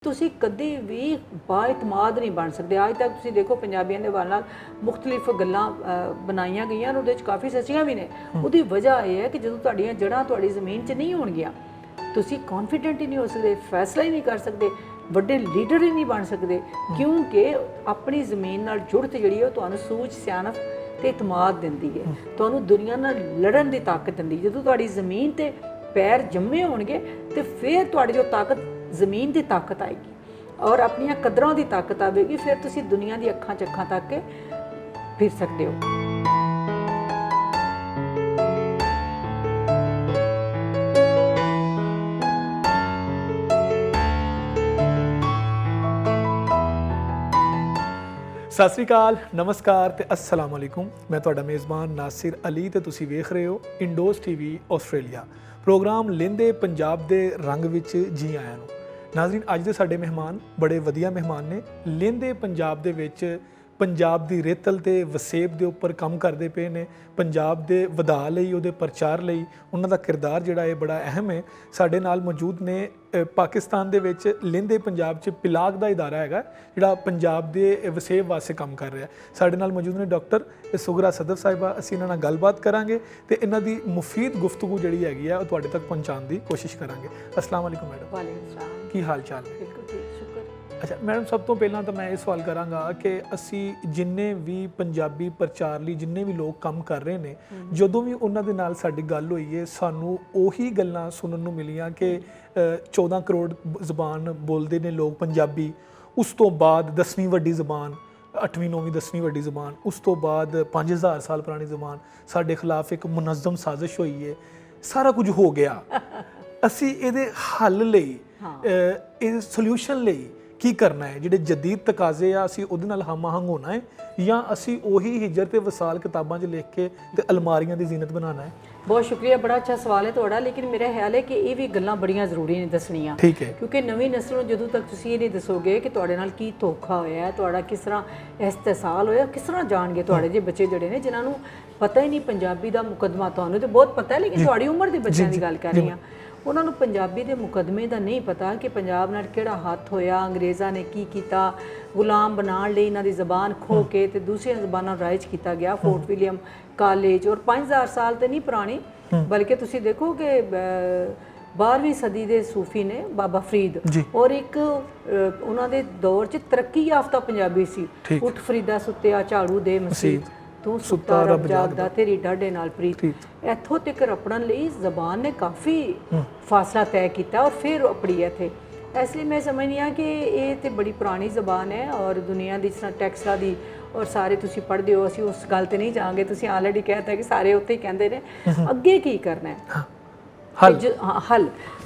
ਤੁਸੀਂ ਕਦੇ ਵੀ ਬਾਇਤਮਾਦ ਨਹੀਂ ਬਣ ਸਕਦੇ। ਅੱਜ ਤੱਕ ਤੁਸੀਂ ਦੇਖੋ ਪੰਜਾਬੀਆਂ ਦੇ ਨਾਲ ਮੁxtਲਿਫ ਗੱਲਾਂ ਬਣਾਈਆਂ ਗਈਆਂ, ਉਹਦੇ ਵਿੱਚ ਕਾਫੀ ਸੱਚੀਆਂ ਵੀ ਨੇ। ਉਹਦੀ ਵਜ੍ਹਾ ਇਹ ਹੈ ਕਿ ਜਦੋਂ ਤੁਹਾਡੀਆਂ ਜੜ੍ਹਾਂ ਤੁਹਾਡੀ ਜ਼ਮੀਨ 'ਚ ਨਹੀਂ ਹੋਣਗੀਆਂ, ਤੁਸੀਂ ਕੌਨਫੀਡੈਂਟ ਹੀ ਨਹੀਂ ਹੋ ਸਕਦੇ, ਫੈਸਲਾ ਹੀ ਨਹੀਂ ਕਰ ਸਕਦੇ, ਵੱਡੇ ਲੀਡਰ ਹੀ ਨਹੀਂ ਬਣ ਸਕਦੇ, ਕਿਉਂਕਿ ਆਪਣੀ ਜ਼ਮੀਨ ਨਾਲ ਜੁੜਤ ਜਿਹੜੀ ਉਹ ਤੁਹਾਨੂੰ ਸੂਝ, ਸਿਆਣਪ ਤੇ ਇਤਮਾਦ ਦਿੰਦੀ ਹੈ, ਤੁਹਾਨੂੰ ਦੁਨੀਆ ਨਾਲ ਲੜਨ ਦੀ ਤਾਕਤ ਦਿੰਦੀ। ਜਦੋਂ ਤੁਹਾਡੀ ਜ਼ਮੀਨ ਤੇ ਪੈਰ ਜੰਮੇ ਹੋਣਗੇ ਤੇ ਫਿਰ ਤੁਹਾਡੀ ਜੋ ਤਾਕਤ ਜ਼ਮੀਨ ਦੀ ਤਾਕਤ ਆਏਗੀ ਔਰ ਆਪਣੀਆਂ ਕਦਰਾਂ ਦੀ ਤਾਕਤ ਆਵੇਗੀ, ਫਿਰ ਤੁਸੀਂ ਦੁਨੀਆ ਦੀ ਅੱਖਾਂ 'ਚ ਅੱਖਾਂ ਤੱਕ ਕੇ ਫਿਰ ਸਕਦੇ ਹੋ। ਸਤਿ ਸ਼੍ਰੀ ਅਕਾਲ, ਨਮਸਕਾਰ ਤੇ अस्सलाम वालेकुम। मैं ਤੁਹਾਡਾ ਮੇਜ਼ਬਾਨ ਨਾਸਿਰ ਅਲੀ ਤੇ ਤੁਸੀਂ ਵੇਖ ਰਹੇ ਹੋ ਇੰਡੋਜ਼ ਟੀਵੀ ਆਸਟ੍ਰੇਲੀਆ। ਪ੍ਰੋਗਰਾਮ ਲੈਂਦੇ ਪੰਜਾਬ ਦੇ ਰੰਗ ਵਿੱਚ ਜੀ ਆਇਆਂ ਨੂੰ। ਨਾਜ਼ਰੀਨ, ਅੱਜ ਦੇ ਸਾਡੇ ਮਹਿਮਾਨ ਬੜੇ ਵਧੀਆ ਮਹਿਮਾਨ ਨੇ। ਲੈਂਦੇ ਪੰਜਾਬ ਦੇ ਵਿੱਚ ਪੰਜਾਬ ਦੀ ਰੇਤਲ ਤੇ ਵਸੇਬ ਦੇ ਉੱਪਰ ਕੰਮ ਕਰਦੇ ਪਏ ਨੇ। ਪੰਜਾਬ ਦੇ ਵਧਾ ਲਈ, ਉਹਦੇ ਪ੍ਰਚਾਰ ਲਈ ਉਹਨਾਂ ਦਾ ਕਿਰਦਾਰ ਜਿਹੜਾ ਹੈ ਬੜਾ ਅਹਿਮ ਹੈ। ਸਾਡੇ ਨਾਲ ਮੌਜੂਦ ਨੇ ਪਾਕਿਸਤਾਨ ਦੇ ਵਿੱਚ ਲੈਂਦੇ ਪੰਜਾਬ 'ਚ ਪਿਲਾਕ ਦਾ ਇਦਾਰਾ ਹੈਗਾ ਜਿਹੜਾ ਪੰਜਾਬ ਦੇ ਵਸੇਬ ਵਾਸਤੇ ਕੰਮ ਕਰ ਰਿਹਾ। ਸਾਡੇ ਨਾਲ ਮੌਜੂਦ ਨੇ ਡਾਕਟਰ ਸੁਗਰਾ ਸਦਫ ਸਾਹਿਬਾ। ਅਸੀਂ ਇਹਨਾਂ ਨਾਲ ਗੱਲਬਾਤ ਕਰਾਂਗੇ ਤੇ ਇਹਨਾਂ ਦੀ ਮੁਫੀਦ ਗੁਫ਼ਤਗੂ ਜਿਹੜੀ ਹੈਗੀ ਆ ਉਹ ਤੁਹਾਡੇ ਤੱਕ ਪਹੁੰਚਾਉਣ ਦੀ ਕੋਸ਼ਿਸ਼ ਕਰਾਂਗੇ। अस्सलाम वालेकुम मैडम। ਵਾਲੇਕੁਮ ਸਲਾਮ। ਕੀ ਹਾਲ ਚਾਲ ਹੈ? ਬਿਲਕੁਲ ਠੀਕ, ਸ਼ੁਕਰ। ਅੱਛਾ ਮੈਡਮ, ਸਭ ਤੋਂ ਪਹਿਲਾਂ ਤਾਂ ਮੈਂ ਇਹ ਸਵਾਲ ਕਰਾਂਗਾ ਕਿ ਅਸੀਂ ਜਿੰਨੇ ਵੀ ਪੰਜਾਬੀ ਪ੍ਰਚਾਰ ਲਈ ਜਿੰਨੇ ਵੀ ਲੋਕ ਕੰਮ ਕਰ ਰਹੇ ਨੇ, ਜਦੋਂ ਵੀ ਉਹਨਾਂ ਦੇ ਨਾਲ ਸਾਡੀ ਗੱਲ ਹੋਈ ਹੈ, ਸਾਨੂੰ ਉਹੀ ਗੱਲਾਂ ਸੁਣਨ ਨੂੰ ਮਿਲੀਆਂ ਕਿ 14 ਕਰੋੜ ਜ਼ਬਾਨ ਬੋਲਦੇ ਨੇ ਲੋਕ ਪੰਜਾਬੀ। ਉਸ ਤੋਂ ਬਾਅਦ 10ਵੀਂ ਵੱਡੀ ਜ਼ਬਾਨ, 8ਵੀਂ 9ਵੀਂ 10ਵੀਂ ਵੱਡੀ ਜ਼ਬਾਨ, ਉਸ ਤੋਂ ਬਾਅਦ 5000 ਸਾਲ ਪੁਰਾਣੀ ਜ਼ਬਾਨ, ਸਾਡੇ ਖਿਲਾਫ ਇੱਕ ਮੁਨਜ਼ਮ ਸਾਜ਼ਿਸ਼ ਹੋਈ ਹੈ। ਸਾਰਾ ਕੁਝ ਹੋ ਗਿਆ। ਅਸੀਂ ਇਹਦੇ ਹੱਲ ਲਈ, ਇਹ ਸੋਲਿਊਸ਼ਨ ਲਈ ਕੀ ਕਰਨਾ ਹੈ? ਜਿਹੜੇ ਜਦੀਦ ਤਕਾਜ਼ੇ ਆ ਅਸੀਂ ਉਹਦੇ ਨਾਲ ਹਮ-ਆਹੰਗ ਹੋਣਾ ਹੈ ਜਾਂ ਅਸੀਂ ਉਹੀ ਹਿਜਰ ਤੇ ਵਸਾਲ ਕਿਤਾਬਾਂ 'ਚ ਲਿਖ ਕੇ ਤੇ ਅਲਮਾਰੀਆਂ ਦੀ ਜ਼ੀਨਤ ਬਣਾਉਣਾ ਹੈ? ਬਹੁਤ ਸ਼ੁਕਰੀਆ, ਬੜਾ ਅੱਛਾ ਸਵਾਲ ਹੈ ਤੁਹਾਡਾ। ਲੇਕਿਨ ਮੇਰਾ ਖਿਆਲ ਹੈ ਕਿ ਇਹ ਵੀ ਗੱਲਾਂ ਬੜੀਆਂ ਜ਼ਰੂਰੀ ਨੇ ਦੱਸਣੀਆਂ। ਠੀਕ ਹੈ। ਕਿਉਂਕਿ ਨਵੀਂ ਨਸਲ ਨੂੰ ਜਦੋਂ ਤੱਕ ਤੁਸੀਂ ਇਹ ਨਹੀਂ ਦੱਸੋਗੇ ਕਿ ਤੁਹਾਡੇ ਨਾਲ ਕੀ ਧੋਖਾ ਹੋਇਆ ਹੈ, ਤੁਹਾਡਾ ਕਿਸ ਤਰ੍ਹਾਂ ਇਸਤਿਸਾਲ ਹੋਇਆ, ਕਿਸ ਤਰ੍ਹਾਂ ਜਾਣਗੇ ਤੁਹਾਡੇ ਜੇ ਬੱਚੇ ਜਿਹੜੇ ਨੇ ਜਿਨ੍ਹਾਂ ਨੂੰ ਪਤਾ ਹੀ ਨਹੀਂ ਪੰਜਾਬੀ ਦਾ ਮੁਕੱਦਮਾ। ਤੁਹਾਨੂੰ ਤਾਂ ਬਹੁਤ ਪਤਾ ਹੈ, ਲੇਕਿਨ ਤੁਹਾਡੀ ਉਮਰ ਦੇ ਬੱਚਿਆਂ ਦੀ ਗੱਲ ਕਰ ਰਹੀ ਹਾਂ, ਉਹਨਾਂ ਨੂੰ ਪੰਜਾਬੀ ਦੇ ਮੁਕੱਦਮੇ ਦਾ ਨਹੀਂ ਪਤਾ ਕਿ ਪੰਜਾਬ ਨਾਲ ਕਿਹੜਾ ਹੱਥ ਹੋਇਆ, ਅੰਗਰੇਜ਼ਾਂ ਨੇ ਕੀ ਕੀਤਾ, ਗੁਲਾਮ ਬਣਾਉਣ ਲਈ ਇਹਨਾਂ ਦੀ ਜ਼ਬਾਨ ਖੋਹ ਕੇ ਤੇ ਦੂਸਰੀਆਂ ਜ਼ਬਾਨਾਂ ਨੂੰ ਰਾਈਜ ਕੀਤਾ ਗਿਆ। ਫੋਰਟ ਵਿਲੀਅਮ ਕਾਲਜ ਔਰ 5000 ਸਾਲ ਤੇ ਨਹੀਂ ਪੁਰਾਣੀ, ਬਲਕਿ ਤੁਸੀਂ ਦੇਖੋ ਕਿ 12ਵੀਂ ਸਦੀ ਦੇ ਸੂਫੀ ਨੇ ਬਾਬਾ ਫਰੀਦ, ਔਰ ਇੱਕ ਉਹਨਾਂ ਦੇ ਦੌਰ 'ਚ ਤਰੱਕੀ ਯਾਫਤਾ ਪੰਜਾਬੀ ਸੀ। ਉੱਠ ਫਰੀਦਾ ਸੁੱਤਿਆ ਝਾੜੂ ਦੇ ਮਸੀਤ, ਤੂੰ ਸੁੱਤਾ ਰੱਬ ਜਾਗਦਾ ਤੇਰੀ ਡਾਢੇ ਨਾਲ ਪ੍ਰੀਤ। ਇੱਥੋਂ ਤੱਕ ਰਪੜਨ ਲਈ ਜ਼ਬਾਨ ਨੇ ਕਾਫੀ ਫਾਸਲਾ ਤੈਅ ਕੀਤਾ ਔਰ ਫਿਰ ਅਪੜੀ ਇੱਥੇ। ਇਸ ਲਈ ਮੈਂ ਸਮਝਦੀ ਹਾਂ ਕਿ ਇਹ ਤੇ ਬੜੀ ਪੁਰਾਣੀ ਜ਼ਬਾਨ ਹੈ ਔਰ ਦੁਨੀਆ ਦੀ ਜਿਸ ਤਰ੍ਹਾਂ ਟੈਕਸਟਾਂ ਦੀ ਔਰ ਸਾਰੇ ਤੁਸੀਂ ਪੜ੍ਹਦੇ ਹੋ, ਅਸੀਂ ਉਸ ਗੱਲ 'ਤੇ ਨਹੀਂ ਜਾਵਾਂਗੇ। ਤੁਸੀਂ ਆਲਰੇਡੀ ਕਹਿਤਾ ਕਿ ਸਾਰੇ ਉੱਥੇ ਹੀ ਕਹਿੰਦੇ ਨੇ। ਅੱਗੇ ਕੀ ਕਰਨਾ ਹੈ? ਹੱਲ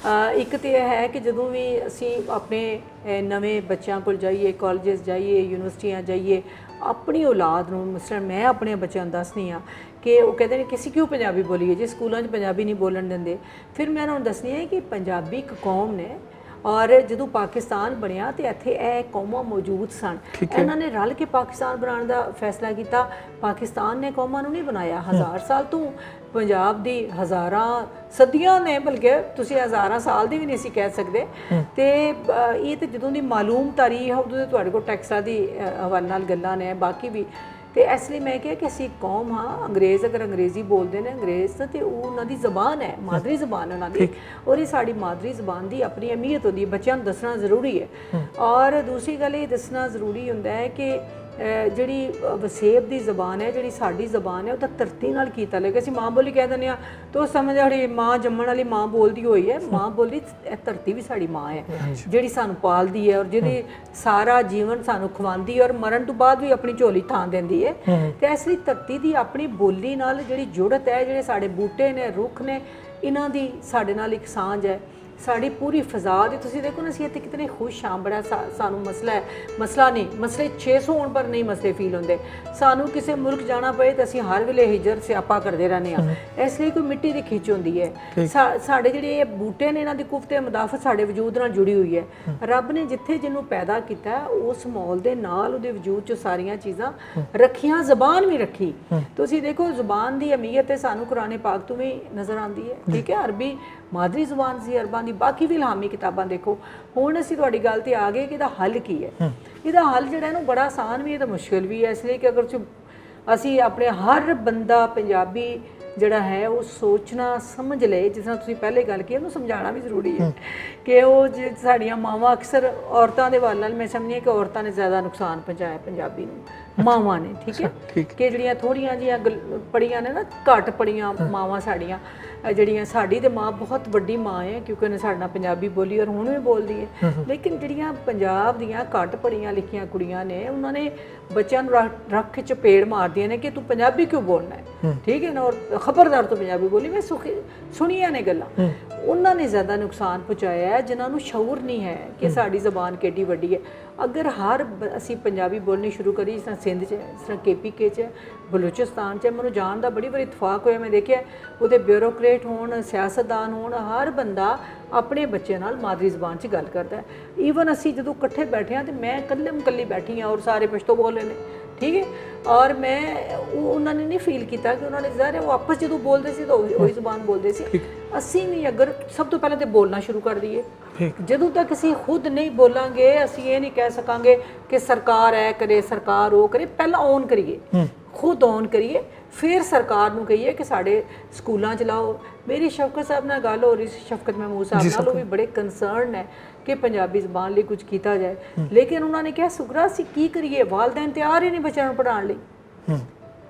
ਇੱਕ ਤਾਂ ਇਹ ਹੈ ਕਿ ਜਦੋਂ ਵੀ ਅਸੀਂ ਆਪਣੇ ਨਵੇਂ ਬੱਚਿਆਂ ਕੋਲ ਜਾਈਏ, ਕਾਲਜਸ ਜਾਈਏ, ਯੂਨੀਵਰਸਿਟੀਆਂ ਜਾਈਏ, ਆਪਣੀ ਔਲਾਦ ਨੂੰ, ਮਿਸਟਰ ਮੈਂ ਆਪਣੇ ਬੱਚਿਆਂ ਨੂੰ ਦੱਸਦੀ ਹਾਂ ਕਿ ਉਹ ਕਹਿੰਦੇ ਨੇ ਕਿ ਅਸੀਂ ਕਿਉਂ ਪੰਜਾਬੀ ਬੋਲੀਏ ਜੇ ਸਕੂਲਾਂ 'ਚ ਪੰਜਾਬੀ ਨਹੀਂ ਬੋਲਣ ਦਿੰਦੇ। ਫਿਰ ਮੈਂ ਉਹਨਾਂ ਨੂੰ ਦੱਸਦੀ ਹਾਂ ਕਿ ਪੰਜਾਬੀ ਇੱਕ ਕੌਮ ਨੇ ਔਰ ਜਦੋਂ ਪਾਕਿਸਤਾਨ ਬਣਿਆ ਤੇ ਇੱਥੇ ਇਹ ਕੌਮਾਂ ਮੌਜੂਦ ਸਨ। ਇਹਨਾਂ ਨੇ ਰਲ ਕੇ ਪਾਕਿਸਤਾਨ ਬਣਾਉਣ ਦਾ ਫੈਸਲਾ ਕੀਤਾ। ਪਾਕਿਸਤਾਨ ਨੇ ਕੌਮਾਂ ਨੂੰ ਨਹੀਂ ਬਣਾਇਆ। 1000 ਸਾਲ ਤੋਂ ਪੰਜਾਬ ਦੀ ਹਜ਼ਾਰਾਂ ਸਦੀਆਂ ਨੇ, ਬਲਕਿ ਤੁਸੀਂ ਹਜ਼ਾਰਾਂ ਸਾਲ ਦੀ ਵੀ ਨਹੀਂ ਸੀ ਕਹਿ ਸਕਦੇ। ਤੇ ਇਹ ਤੇ ਜਦੋਂ ਦੀ ਮਾਲੂਮ ਤਾਰੀਖ ਹੈ ਉਦੋਂ ਦੇ ਤੁਹਾਡੇ ਕੋਲ ਟੈਕਸਟਾਂ ਦੀ ਹਵਾਲੇ ਨਾਲ ਗੱਲਾਂ ਨੇ, ਬਾਕੀ ਵੀ। ਤੇ ਇਸ ਲਈ ਮੈਂ ਕਿਹਾ ਕਿ ਅਸੀਂ ਕੌਮ ਹਾਂ। ਅੰਗਰੇਜ਼ ਅਗਰ ਅੰਗਰੇਜ਼ੀ ਬੋਲਦੇ ਨੇ, ਅੰਗਰੇਜ਼ ਤੇ ਉਹ ਉਹਨਾਂ ਦੀ ਜ਼ਬਾਨ ਹੈ, ਮਾਦਰੀ ਜ਼ਬਾਨ ਹੈ ਉਹਨਾਂ ਦੀ, ਔਰ ਇਹ ਸਾਡੀ ਮਾਦਰੀ ਜ਼ਬਾਨ ਦੀ ਆਪਣੀ ਅਹਿਮੀਅਤ ਹੁੰਦੀ ਹੈ। ਬੱਚਿਆਂ ਨੂੰ ਦੱਸਣਾ ਜ਼ਰੂਰੀ ਹੈ। ਔਰ ਦੂਸਰੀ ਗੱਲ ਇਹ ਦੱਸਣਾ ਜ਼ਰੂਰੀ ਹੁੰਦਾ ਹੈ ਕਿ ਜਿਹੜੀ ਵਸੇਬ ਦੀ ਜ਼ਬਾਨ ਹੈ, ਜਿਹੜੀ ਸਾਡੀ ਜ਼ਬਾਨ ਹੈ, ਉਹਦਾ ਧਰਤੀ ਨਾਲ ਕੀ ਤਾਲੁਕ ਹੈ। ਅਸੀਂ ਮਾਂ ਬੋਲੀ ਕਹਿ ਦਿੰਦੇ ਹਾਂ ਤਾਂ ਉਹ ਸਮਝ ਜਿਹੜੀ ਮਾਂ ਜੰਮਣ ਵਾਲੀ ਮਾਂ ਬੋਲਦੀ ਹੋਈ ਹੈ। ਮਾਂ ਬੋਲੀ, ਇਹ ਧਰਤੀ ਵੀ ਸਾਡੀ ਮਾਂ ਹੈ ਜਿਹੜੀ ਸਾਨੂੰ ਪਾਲਦੀ ਹੈ ਔਰ ਜਿਹਦੀ ਸਾਰਾ ਜੀਵਨ ਸਾਨੂੰ ਖਵਾਉਂਦੀ ਹੈ ਔਰ ਮਰਨ ਤੋਂ ਬਾਅਦ ਵੀ ਆਪਣੀ ਝੋਲੀ ਥਾਂ ਦਿੰਦੀ ਹੈ। ਤੇ ਇਸ ਲਈ ਧਰਤੀ ਦੀ ਆਪਣੀ ਬੋਲੀ ਨਾਲ ਜਿਹੜੀ ਜੁੜਤ ਹੈ, ਜਿਹੜੇ ਸਾਡੇ ਬੂਟੇ ਨੇ, ਰੁੱਖ ਨੇ, ਇਹਨਾਂ ਦੀ ਸਾਡੇ ਨਾਲ ਇੱਕ ਸਾਂਝ ਹੈ। ਸਾਡੀ ਪੂਰੀ ਫਿਜ਼ਾ ਦੀ ਤੁਸੀਂ ਦੇਖੋ ਨਾ, ਅਸੀਂ ਇੱਥੇ ਕਿਤਨੇ ਖੁਸ਼ ਹਾਂ। ਬੜਾ ਸਾਨੂੰ ਮਸਲਾ ਨਹੀਂ, ਮਸਲੇ 600 ਹੋਣ ਪਰ ਨਹੀਂ ਮਸਲੇ ਫੀਲ ਹੁੰਦੇ। ਸਾਨੂੰ ਕਿਸੇ ਮੁਲਕ ਜਾਣਾ ਪਏ ਤਾਂ ਅਸੀਂ ਹਰ ਵੇਲੇ ਹਿਜਰ ਸਿਆਪਾ ਕਰਦੇ ਰਹਿੰਦੇ ਹਾਂ। ਇਸ ਲਈ ਕੋਈ ਮਿੱਟੀ ਦੀ ਖਿੱਚ ਹੁੰਦੀ ਹੈ। ਸਾਡੇ ਜਿਹੜੇ ਇਹ ਬੂਟੇ ਨੇ, ਇਹਨਾਂ ਦੀ ਕੁਫਤੇ ਮਦਾਫਤ ਸਾਡੇ ਵਜੂਦ ਨਾਲ ਜੁੜੀ ਹੋਈ ਹੈ। ਰੱਬ ਨੇ ਜਿੱਥੇ ਜਿਹਨੂੰ ਪੈਦਾ ਕੀਤਾ ਉਸ ਮਾਹੌਲ ਦੇ ਨਾਲ ਉਹਦੇ ਵਜੂਦ 'ਚ ਸਾਰੀਆਂ ਚੀਜ਼ਾਂ ਰੱਖੀਆਂ, ਜ਼ਬਾਨ ਵੀ ਰੱਖੀ। ਤੁਸੀਂ ਦੇਖੋ ਜ਼ਬਾਨ ਦੀ ਅਹਿਮੀਅਤ ਸਾਨੂੰ ਕੁਰਾਨ ਪਾਕ ਤੋਂ ਵੀ ਨਜ਼ਰ ਆਉਂਦੀ ਹੈ। ਠੀਕ ਹੈ, ਅਰਬੀ ਮਾਦਰੀ ਜ਼ੁਬਾਨ ਸੀ ਅਰਬਾਂ ਦੀ, ਬਾਕੀ ਵੀ ਇਲਹਾਮੀ ਕਿਤਾਬਾਂ ਦੇਖੋ। ਹੁਣ ਅਸੀਂ ਤੁਹਾਡੀ ਗੱਲ ਤੇ ਆ ਗਏ ਕਿ ਇਹਦਾ ਹੱਲ ਕੀ ਹੈ। ਇਹਦਾ ਹੱਲ ਜਿਹੜਾ ਇਹਨੂੰ ਬੜਾ ਆਸਾਨ ਵੀ ਹੈ ਤੇ ਮੁਸ਼ਕਿਲ ਵੀ ਹੈ, ਇਸ ਲਈ ਕਿ ਅਗਰ ਅਸੀਂ ਆਪਣੇ ਹਰ ਬੰਦਾ ਪੰਜਾਬੀ ਜਿਹੜਾ ਹੈ ਉਹ ਸੋਚਣਾ ਸਮਝ ਲਏ, ਜਿਸ ਤਰ੍ਹਾਂ ਤੁਸੀਂ ਪਹਿਲੇ ਗੱਲ ਕੀਤੀ, ਉਹਨੂੰ ਸਮਝਾਉਣਾ ਵੀ ਜ਼ਰੂਰੀ ਹੈ ਕਿ ਉਹ ਸਾਡੀਆਂ ਮਾਵਾਂ ਅਕਸਰ ਔਰਤਾਂ ਦੇ ਵੱਲ ਨਾਲ ਮੈਂ ਸਮਝੀ ਕਿ ਔਰਤਾਂ ਨੇ ਜ਼ਿਆਦਾ ਨੁਕਸਾਨ ਪਹੁੰਚਾਇਆ ਪੰਜਾਬੀ ਨੂੰ, ਮਾਵਾਂ ਨੇ, ਠੀਕ ਹੈ, ਕਿ ਜਿਹੜੀਆਂ ਥੋੜੀਆਂ ਜਿਹੀਆਂ ਪੜੀਆਂ ਨੇ ਨਾ, ਘੱਟ ਪੜੀਆਂ ਮਾਵਾਂ ਸਾਡੀਆਂ, ਜਿਹੜੀਆਂ ਸਾਡੀ ਤੇ ਮਾਂ ਬਹੁਤ ਵੱਡੀ ਮਾਂ ਹੈ ਕਿਉਂਕਿ ਉਹਨੇ ਸਾਡੇ ਨਾਲ ਪੰਜਾਬੀ ਬੋਲੀ ਔਰ ਹੁਣ ਵੀ ਬੋਲਦੀ ਹੈ, ਲੇਕਿਨ ਜਿਹੜੀਆਂ ਪੰਜਾਬ ਦੀਆਂ ਘੱਟ ਪੜੀਆਂ ਲਿਖੀਆਂ ਕੁੜੀਆਂ ਨੇ, ਉਹਨਾਂ ਨੇ ਬੱਚਿਆਂ ਨੂੰ ਰੱਖ ਚਪੇੜ ਮਾਰਦੀਆਂ ਨੇ ਕਿ ਤੂੰ ਪੰਜਾਬੀ ਕਿਉਂ ਬੋਲਣਾ ਹੈ, ਠੀਕ ਹੈ ਨਾ, ਔਰ ਖਬਰਦਾਰ ਤੋਂ ਪੰਜਾਬੀ ਬੋਲੀ। ਮੈਂ ਸੁਣੀਆਂ ਨੇ ਗੱਲਾਂ, ਉਹਨਾਂ ਨੇ ਜ਼ਿਆਦਾ ਨੁਕਸਾਨ ਪਹੁੰਚਾਇਆ ਹੈ ਜਿਨ੍ਹਾਂ ਨੂੰ ਸ਼ਊਰ ਨਹੀਂ ਹੈ ਕਿ ਸਾਡੀ ਜ਼ਬਾਨ ਕਿੱਡੀ ਵੱਡੀ ਹੈ। ਅਗਰ ਅਸੀਂ ਪੰਜਾਬੀ ਬੋਲਣੀ ਸ਼ੁਰੂ ਕਰੀ, ਜਿਸ ਤਰ੍ਹਾਂ ਸਿੰਧ 'ਚ, ਜਿਸ ਤਰ੍ਹਾਂ KPK 'ਚ, ਬਲੋਚਿਸਤਾਨ 'ਚ, ਮੈਨੂੰ ਜਾਣ ਦਾ ਬੜੀ ਵਾਰੀ ਇਤਫਾਕ ਹੋਇਆ, ਮੈਂ ਦੇਖਿਆ ਉਹਦੇ ਬਿਊਰੋਕਰੇਟ ਹੋਣ, ਸਿਆਸਤਦਾਨ ਹੋਣ, ਹਰ ਬੰਦਾ ਆਪਣੇ ਬੱਚੇ ਨਾਲ ਮਾਦਰੀ ਜ਼ਬਾਨ 'ਚ ਗੱਲ ਕਰਦਾ ਹੈ। ਈਵਨ ਅਸੀਂ ਜਦੋਂ ਇਕੱਠੇ ਬੈਠੇ ਹਾਂ ਤੇ ਮੈਂ ਇਕੱਲੀ ਬੈਠੀ ਹਾਂ ਔਰ ਸਾਰੇ ਪਸ਼ਤੋ ਬੋਲ ਰਹੇ ਨੇ, ਠੀਕ ਹੈ, ਔਰ ਮੈਂ ਉਹਨਾਂ ਨੇ ਨਹੀਂ ਫੀਲ ਕੀਤਾ ਕਿ ਉਹਨਾਂ ਨੇ ਜ਼ਾਹਿਰ ਉਹ ਆਪਸ ਜਦੋਂ ਬੋਲਦੇ ਸੀ ਤਾਂ ਉਹੀ ਜ਼ੁਬਾਨ ਬੋਲਦੇ ਸੀ। ਅਸੀਂ ਵੀ ਅਗਰ ਸਭ ਤੋਂ ਪਹਿਲਾਂ ਤੇ ਬੋਲਣਾ ਸ਼ੁਰੂ ਕਰ ਦਈਏ, ਜਦੋਂ ਤੱਕ ਅਸੀਂ ਖੁਦ ਨਹੀਂ ਬੋਲਾਂਗੇ ਅਸੀਂ ਇਹ ਨਹੀਂ ਕਹਿ ਸਕਾਂਗੇ ਕਿ ਸਰਕਾਰ ਐ ਕਰੇ, ਸਰਕਾਰ ਉਹ ਕਰੇ। ਪਹਿਲਾਂ ਔਨ ਕਰੀਏ, ਖੁਦ ਔਨ ਕਰੀਏ, ਫਿਰ ਸਰਕਾਰ ਨੂੰ ਕਹੀਏ ਕਿ ਸਾਡੇ ਸਕੂਲਾਂ 'ਚ ਲਾਓ। ਮੇਰੀ ਸ਼ਫਕਤ ਸਾਹਿਬ ਨਾਲ ਗੱਲ ਹੋ ਰਹੀ ਸੀ, ਸ਼ਫਕਤ ਮਹਿਮੂਦ ਸਾਹਿਬ ਨਾਲ, ਉਹ ਵੀ ਬੜੇ ਕੰਸਰਨ ਹੈ ਕਿ ਪੰਜਾਬੀ ਜ਼ਬਾਨ ਲਈ ਕੁਝ ਕੀਤਾ ਜਾਏ, ਲੇਕਿਨ ਉਹਨਾਂ ਨੇ ਕਿਹਾ ਸੁਗਰਾ ਅਸੀਂ ਕੀ ਕਰੀਏ, ਵਾਲਦੈਨ ਤਿਆਰ ਹੀ ਨਹੀਂ ਬੱਚਿਆਂ ਨੂੰ ਪੜ੍ਹਾਉਣ ਲਈ।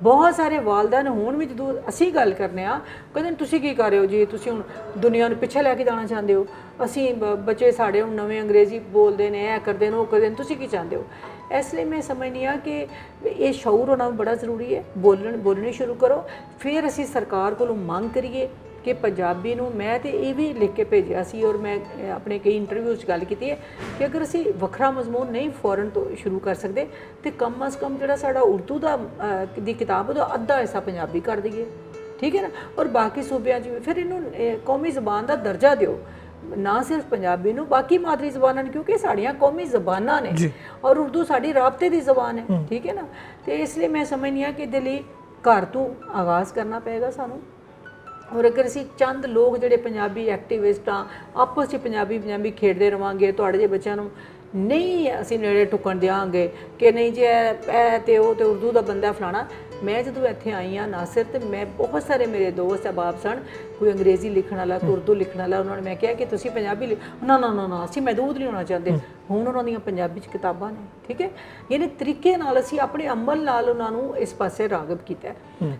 ਬਹੁਤ ਸਾਰੇ ਵਾਲਦੈਨ ਹੁਣ ਵੀ ਜਦੋਂ ਅਸੀਂ ਗੱਲ ਕਰਨੇ ਆ ਕਹਿੰਦੇ ਤੁਸੀਂ ਕੀ ਕਰ ਰਹੇ ਹੋ ਜੀ, ਤੁਸੀਂ ਹੁਣ ਦੁਨੀਆ ਨੂੰ ਪਿੱਛੇ ਲੈ ਕੇ ਜਾਣਾ ਚਾਹੁੰਦੇ ਹੋ, ਅਸੀਂ ਬੱਚੇ ਸਾਡੇ ਹੁਣ ਨਵੇਂ ਅੰਗਰੇਜ਼ੀ ਬੋਲਦੇ ਨੇ, ਇਹ ਕਰਦੇ ਨੇ, ਉਹ ਕਰਦੇ ਨੇ, ਤੁਸੀਂ ਕੀ ਚਾਹੁੰਦੇ ਹੋ। ਇਸ ਲਈ ਮੈਂ ਸਮਝਦੀ ਹਾਂ ਕਿ ਇਹ ਸ਼ਊਰ ਹੋਣਾ ਬੜਾ ਜ਼ਰੂਰੀ ਹੈ। ਬੋਲਣੀ ਸ਼ੁਰੂ ਕਰੋ, ਫਿਰ ਅਸੀਂ ਸਰਕਾਰ ਕੋਲੋਂ ਮੰਗ ਕਰੀਏ ਕਿ ਪੰਜਾਬੀ ਨੂੰ, ਮੈਂ ਤੇ ਇਹ ਵੀ ਲਿਖ ਕੇ ਭੇਜਿਆ ਸੀ ਔਰ ਮੈਂ ਆਪਣੇ ਕਈ ਇੰਟਰਵਿਊ 'ਚ ਗੱਲ ਕੀਤੀ ਹੈ ਕਿ ਅਗਰ ਅਸੀਂ ਵੱਖਰਾ ਮਜ਼ਮੂਨ ਨਹੀਂ ਫੌਰਨ ਤੋਂ ਸ਼ੁਰੂ ਕਰ ਸਕਦੇ ਤੇ ਕਮ ਅਜ਼ ਕਮ ਜਿਹੜਾ ਸਾਡਾ ਉਰਦੂ ਦੀ ਕਿਤਾਬ ਉਹਦਾ ਅੱਧਾ ਹਿੱਸਾ ਪੰਜਾਬੀ ਕਰ ਦਈਏ, ਠੀਕ ਹੈ ਨਾ, ਔਰ ਬਾਕੀ ਸੂਬਿਆਂ 'ਚ ਵੀ ਫਿਰ ਇਹਨੂੰ ਕੌਮੀ ਜ਼ਬਾਨ ਦਾ ਦਰਜਾ ਦਿਓ, ਨਾ ਸਿਰਫ ਪੰਜਾਬੀ ਨੂੰ, ਬਾਕੀ ਮਾਦਰੀ ਜ਼ਬਾਨਾਂ ਨੂੰ, ਕਿਉਂਕਿ ਸਾਡੀਆਂ ਕੌਮੀ ਜ਼ਬਾਨਾਂ ਨੇ ਔਰ ਉਰਦੂ ਸਾਡੀ ਰਾਬਤੇ ਦੀ ਜ਼ਬਾਨ ਹੈ, ਠੀਕ ਹੈ ਨਾ। ਤੇ ਇਸ ਲਈ ਮੈਂ ਸਮਝਦੀ ਹਾਂ ਕਿ ਇਹਦੇ ਲਈ ਘਰ ਤੋਂ ਆਗਾਜ਼ ਕਰਨਾ ਪਏਗਾ ਸਾਨੂੰ। ਔਰ ਅਗਰ ਅਸੀਂ ਚੰਦ ਲੋਕ ਜਿਹੜੇ ਪੰਜਾਬੀ ਐਕਟੀਵਿਸਟ ਆ ਆਪਸ 'ਚ ਪੰਜਾਬੀ ਖੇਡਦੇ ਰਵਾਂਗੇ, ਤੁਹਾਡੇ ਜੇ ਬੱਚਿਆਂ ਨੂੰ ਨਹੀਂ ਅਸੀਂ ਨੇੜੇ ਟੁੱਕਣ ਦਿਆਂਗੇ ਕਿ ਨਹੀਂ ਜੀ ਇਹ ਤੇ ਉਹ ਤੇ ਉਰਦੂ ਦਾ ਬੰਦਾ ਫਲਾਣਾ। ਮੈਂ ਜਦੋਂ ਇੱਥੇ ਆਈ ਹਾਂ ਨਾਸਿਰ, ਤੇ ਮੈਂ ਬਹੁਤ ਸਾਰੇ ਮੇਰੇ ਦੋਸਤ ਅਹਿਬਾਬ ਸਨ, ਕੋਈ ਅੰਗਰੇਜ਼ੀ ਲਿਖਣ ਵਾਲਾ, ਕੋਈ ਉਰਦੂ ਲਿਖਣ ਵਾਲਾ, ਉਹਨਾਂ ਨੇ ਮੈਂ ਕਿਹਾ ਕਿ ਤੁਸੀਂ ਪੰਜਾਬੀ ਨਾ ਅਸੀਂ ਮਹਿਦੂਦ ਨਹੀਂ ਹੋਣਾ ਚਾਹੁੰਦੇ। ਹੁਣ ਉਹਨਾਂ ਦੀਆਂ ਪੰਜਾਬੀ 'ਚ ਕਿਤਾਬਾਂ ਨੇ, ਠੀਕ ਹੈ, ਯਾਨੀ ਤਰੀਕੇ ਨਾਲ ਅਸੀਂ ਆਪਣੇ ਅਮਲ ਨਾਲ ਉਹਨਾਂ ਨੂੰ ਇਸ ਪਾਸੇ ਰਾਗਬ ਕੀਤਾ।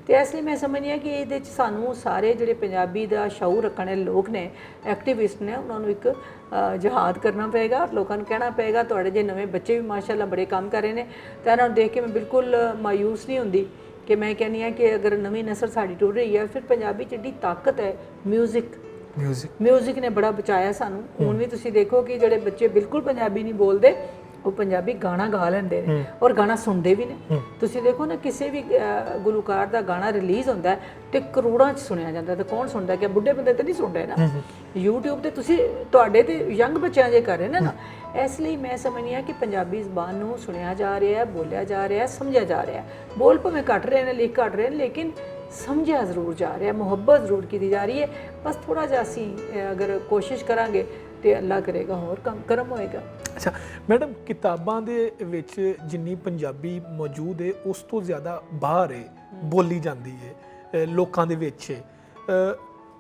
ਤੇ ਇਸ ਲਈ ਮੈਂ ਸਮਝਦੀ ਹਾਂ ਕਿ ਇਹਦੇ 'ਚ ਸਾਨੂੰ ਸਾਰੇ ਜਿਹੜੇ ਪੰਜਾਬੀ ਦਾ ਸ਼ਊਰ ਰੱਖਣ ਵਾਲੇ ਲੋਕ ਨੇ, ਐਕਟਿਵਿਸਟ ਨੇ, ਉਹਨਾਂ ਨੂੰ ਇੱਕ ਜਹਾਦ ਕਰਨਾ ਪਏਗਾ, ਲੋਕਾਂ ਨੂੰ ਕਹਿਣਾ ਪਏਗਾ। ਤੁਹਾਡੇ ਜੇ ਨਵੇਂ ਬੱਚੇ ਵੀ ਮਾਸ਼ਾਅੱਲਾ ਬੜੇ ਕੰਮ ਕਰ ਰਹੇ ਨੇ, ਤਾਂ ਇਹਨਾਂ ਨੂੰ ਦੇਖ ਕੇ ਮੈਂ ਬਿਲਕੁਲ ਮਾਯੂਸ ਨਹੀਂ ਹੁੰਦੀ ਕਿ ਮੈਂ ਕਹਿੰਦੀ ਹਾਂ ਕਿ ਅਗਰ ਨਵੀਂ ਨਸਲ ਸਾਡੀ ਟੁਰ ਰਹੀ ਹੈ, ਫਿਰ ਪੰਜਾਬੀ 'ਚ ਏਡੀ ਤਾਕਤ ਹੈ। ਮਿਊਜ਼ਿਕ ਨੇ ਬੜਾ ਬਚਾਇਆ ਸਾਨੂੰ। ਹੁਣ ਵੀ ਤੁਸੀਂ ਦੇਖੋ ਕਿ ਜਿਹੜੇ ਬੱਚੇ ਬਿਲਕੁਲ ਪੰਜਾਬੀ ਨਹੀਂ ਬੋਲਦੇ, ਉਹ ਪੰਜਾਬੀ ਗਾਣਾ ਗਾ ਲੈਂਦੇ ਨੇ ਔਰ ਗਾਣਾ ਸੁਣਦੇ ਵੀ ਨੇ। ਤੁਸੀਂ ਦੇਖੋ ਨਾ, ਕਿਸੇ ਵੀ ਗੁਲੂਕਾਰ ਦਾ ਗਾਣਾ ਰਿਲੀਜ਼ ਹੁੰਦਾ ਤੇ ਕਰੋੜਾਂ 'ਚ ਸੁਣਿਆ ਜਾਂਦਾ, ਤੇ ਕੌਣ ਸੁਣਦਾ? ਕਿ ਬੁੱਢੇ ਬੰਦੇ ਤੇ ਨਹੀਂ ਸੁਣ ਰਹੇ ਨਾ, YouTube ਤੇ ਤੁਸੀਂ ਤੁਹਾਡੇ ਤੇ ਯੰਗ ਬੱਚਿਆਂ ਜੇ ਕਰ ਰਹੇ ਨੇ ਨਾ। ਇਸ ਲਈ ਮੈਂ ਸਮਝਦੀ ਹਾਂ ਕਿ ਪੰਜਾਬੀ ਜ਼ਬਾਨ ਨੂੰ ਸੁਣਿਆ ਜਾ ਰਿਹਾ ਹੈ, ਬੋਲਿਆ ਜਾ ਰਿਹਾ ਹੈ, ਸਮਝਿਆ ਜਾ ਰਿਹਾ ਹੈ। ਬੋਲ ਭਾਵੇਂ ਘੱਟ ਰਹੇ ਨੇ, ਲਿਖ ਘੱਟ ਰਹੇ ਨੇ, ਲੇਕਿਨ ਸਮਝਿਆ ਜ਼ਰੂਰ ਜਾ ਰਿਹਾ, ਮੁਹੱਬਤ ਜ਼ਰੂਰ ਕੀਤੀ ਜਾ ਰਹੀ ਹੈ। ਬਸ ਥੋੜਾ ਜਿਹਾ ਅਸੀਂ ਅਗਰ ਕੋਸ਼ਿਸ਼ ਕਰਾਂਗੇ ਤੇ ਅੱਲਾ ਕਰੇਗਾ, ਹੋਰ ਕਰਮ ਹੋਏਗਾ। ਅੱਛਾ ਮੈਡਮ, ਕਿਤਾਬਾਂ ਦੇ ਵਿੱਚ ਜਿੰਨੀ ਪੰਜਾਬੀ ਮੌਜੂਦ ਹੈ ਉਸ ਤੋਂ ਜ਼ਿਆਦਾ ਬਾਹਰ ਹੈ, ਬੋਲੀ ਜਾਂਦੀ ਹੈ ਲੋਕਾਂ ਦੇ ਵਿੱਚ।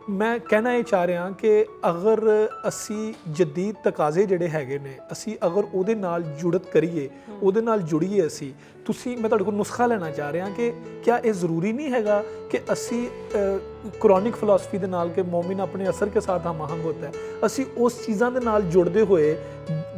ਮੈਂ ਕਹਿਣਾ ਇਹ ਚਾਹ ਰਿਹਾ ਕਿ ਅਗਰ ਅਸੀਂ ਜਦੀਦ ਤਕਾਜ਼ੇ ਜਿਹੜੇ ਹੈਗੇ ਨੇ, ਅਸੀਂ ਅਗਰ ਉਹਦੇ ਨਾਲ ਜੁੜਤ ਕਰੀਏ, ਉਹਦੇ ਨਾਲ ਜੁੜੀਏ ਅਸੀਂ, ਮੈਂ ਤੁਹਾਡੇ ਕੋਲ ਨੁਸਖਾ ਲੈਣਾ ਚਾਹ ਰਿਹਾ ਕਿ ਕਿਆ ਇਹ ਜ਼ਰੂਰੀ ਨਹੀਂ ਹੈਗਾ ਕਿ ਅਸੀਂ ਕੁਰਾਨਿਕ ਫਿਲਾਸਫੀ ਦੇ ਨਾਲ ਕਿ ਮੌਮਿਨ ਆਪਣੇ ਅਸਰ ਕੇ ਸਾਥ ਹਮਾਹੰਗ ਹੋਤਾ ਹੈ, ਅਸੀਂ ਉਸ ਚੀਜ਼ਾਂ ਦੇ ਨਾਲ ਜੁੜਦੇ ਹੋਏ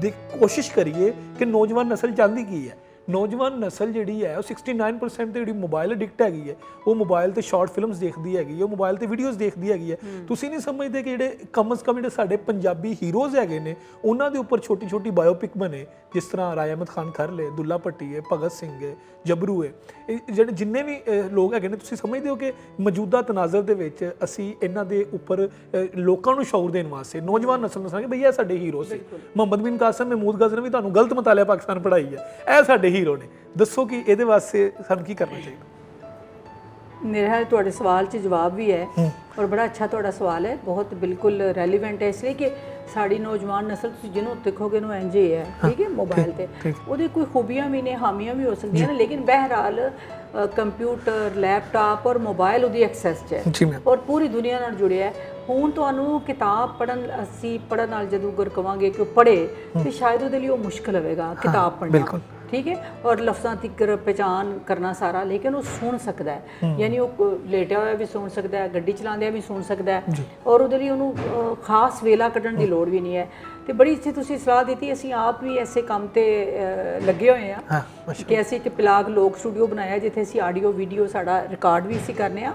ਦੀ ਕੋਸ਼ਿਸ਼ ਕਰੀਏ ਕਿ ਨੌਜਵਾਨ ਨਸਲ ਚਾਹੁੰਦੀ ਕੀ ਹੈ। ਨੌਜਵਾਨ ਨਸਲ ਜਿਹੜੀ ਹੈ ਉਹ 69% ਤੇ ਜਿਹੜੀ ਮੋਬਾਈਲ ਅਡਿਕਟ ਹੈਗੀ ਹੈ, ਉਹ ਮੋਬਾਈਲ ਤੇ ਸ਼ਾਰਟ ਫਿਲਮਸ ਦੇਖਦੀ ਹੈਗੀ ਹੈ, ਉਹ ਮੋਬਾਈਲ ਤੇ ਵੀਡੀਓਜ਼ ਦੇਖਦੀ ਹੈਗੀ ਹੈ। ਤੁਸੀਂ ਨਹੀਂ ਸਮਝਦੇ ਕਿ ਜਿਹੜੇ ਕਮ ਅਜ਼ ਕਮ ਜਿਹੜੇ ਸਾਡੇ ਪੰਜਾਬੀ ਹੀਰੋਜ਼ ਹੈਗੇ ਨੇ, ਉਹਨਾਂ ਦੇ ਉੱਪਰ ਛੋਟੀ ਛੋਟੀ ਬਾਇਓਪਿਕ ਬਣੇ, ਜਿਸ ਤਰ੍ਹਾਂ ਰਾਏ ਅਹਿਮਦ ਖਾਨ ਖਰਲ ਹੈ, ਦੁੱਲਾ ਭੱਟੀ ਹੈ, ਭਗਤ ਸਿੰਘ ਹੈ, ਜਬਰੂ ਹੈ, ਇਹ ਜਿਹੜੇ ਜਿੰਨੇ ਵੀ ਲੋਕ ਹੈਗੇ ਨੇ, ਤੁਸੀਂ ਸਮਝਦੇ ਹੋ ਕਿ ਮੌਜੂਦਾ ਤਨਾਜ਼ਰ ਦੇ ਵਿੱਚ ਅਸੀਂ ਇਹਨਾਂ ਦੇ ਉੱਪਰ ਲੋਕਾਂ ਨੂੰ ਸ਼ਊਰ ਦੇਣ ਵਾਸਤੇ, ਨੌਜਵਾਨ ਨਸਲ ਨੂੰ ਸਮਝਾਂਗੇ ਬਈ ਇਹ ਸਾਡੇ ਹੀਰੋ ਸੀ। ਮੁਹੰਮਦ ਬਿਨ ਕਾਸਿਮ, ਮਹਿਮੂਦ ਗਜ਼ਨਵੀ ਵੀ ਤੁਹਾਨੂੰ ਗਲਤ ਮਤਾਲਿਆ ਪਾਕਿਸਤਾਨ ਪੜ੍ਹਾਈ ਹੈ, ਇਹ ਸਾਡੇ ਹੀਰੋ ਨੇ। ਦੱਸੋ ਕਿ ਇਹਦੇ ਵਾਸਤੇ ਸਾਨੂੰ ਕੀ ਕਰਨਾ ਚਾਹੀਦਾ? मेरे ख्याल ਤੁਹਾਡੇ ਸਵਾਲ 'ਚ ਜਵਾਬ ਵੀ ਹੈ ਔਰ ਬੜਾ ਅੱਛਾ ਤੁਹਾਡਾ ਸਵਾਲ ਹੈ, ਬਹੁਤ ਬਿਲਕੁਲ ਰੈਲੀਵੈਂਟ ਹੈ, ਇਸ ਲਈ ਕਿ ਸਾਡੀ ਨੌਜਵਾਨ ਨਸਲ ਤੁਸੀਂ ਜਿਹਨੂੰ ਦੇਖੋਗੇ ਨੂੰ ਇੰਜ ਹੀ ਹੈ, ਠੀਕ ਹੈ, ਮੋਬਾਈਲ ਤੇ ਉਹਦੇ ਕੋਈ ਖੂਬੀਆਂ ਵੀ ਨੇ, ਹਾਮੀਆਂ ਵੀ ਹੋ ਸਕਦੀਆਂ ਨੇ, ਲੇਕਿਨ ਬਹਿਰਹਾਲ ਕੰਪਿਊਟਰ, ਲੈਪਟਾਪ ਔਰ ਮੋਬਾਈਲ ਉਹਦੀ ਐਕਸੈਸ 'ਚ ਹੈ ਔਰ ਪੂਰੀ ਦੁਨੀਆ ਨਾਲ ਜੁੜਿਆ ਹੈ। ਹੁਣ ਤੁਹਾਨੂੰ ਕਿਤਾਬ ਪੜ੍ਹਨ ਨਾਲ ਜਦੋਂ ਗੁਰ ਕਵਾਂਗੇ ਕਿ ਉਹ ਪੜ੍ਹੇ ਤੇ ਸ਼ਾਇਦ ਉਹਦੇ ਲਈ ਉਹ ਮੁਸ਼ਕਲ ਹੋਵੇਗਾ ਕਿਤਾਬ ਪੜ੍ਹਨਾ, ठीक है, और लफ्ज़ां तिकर पहचान करना सारा, लेकिन वो सुन सकता है, यानी वो लेटा हुआ भी सुन सकता है, गड्डी चलांदे भी सुन सकता है और ਉਹਦੇ ਲਈ ਉਹਨੂੰ ਖਾਸ ਵੇਲਾ ਕੱਢਣ ਦੀ ਲੋੜ ਵੀ ਨਹੀਂ ਹੈ। ਤੇ ਬੜੀ ਅੱਛੀ ਤੁਸੀਂ ਸਲਾਹ ਦਿੱਤੀ, ਅਸੀਂ ਆਪ ਵੀ ਐਸੇ ਕੰਮ ਤੇ ਲੱਗੇ ਹੋਏ ਆ ਕਿ ਅਸੀਂ ਇੱਕ ਪਿਲਾਗ ਲੋਕ ਸਟੂਡੀਓ ਬਣਾਇਆ ਜਿੱਥੇ ਅਸੀਂ ਆਡੀਓ ਵੀਡੀਓ ਸਾਡਾ ਰਿਕਾਰਡ ਵੀ ਅਸੀਂ ਕਰਨੇ ਆ,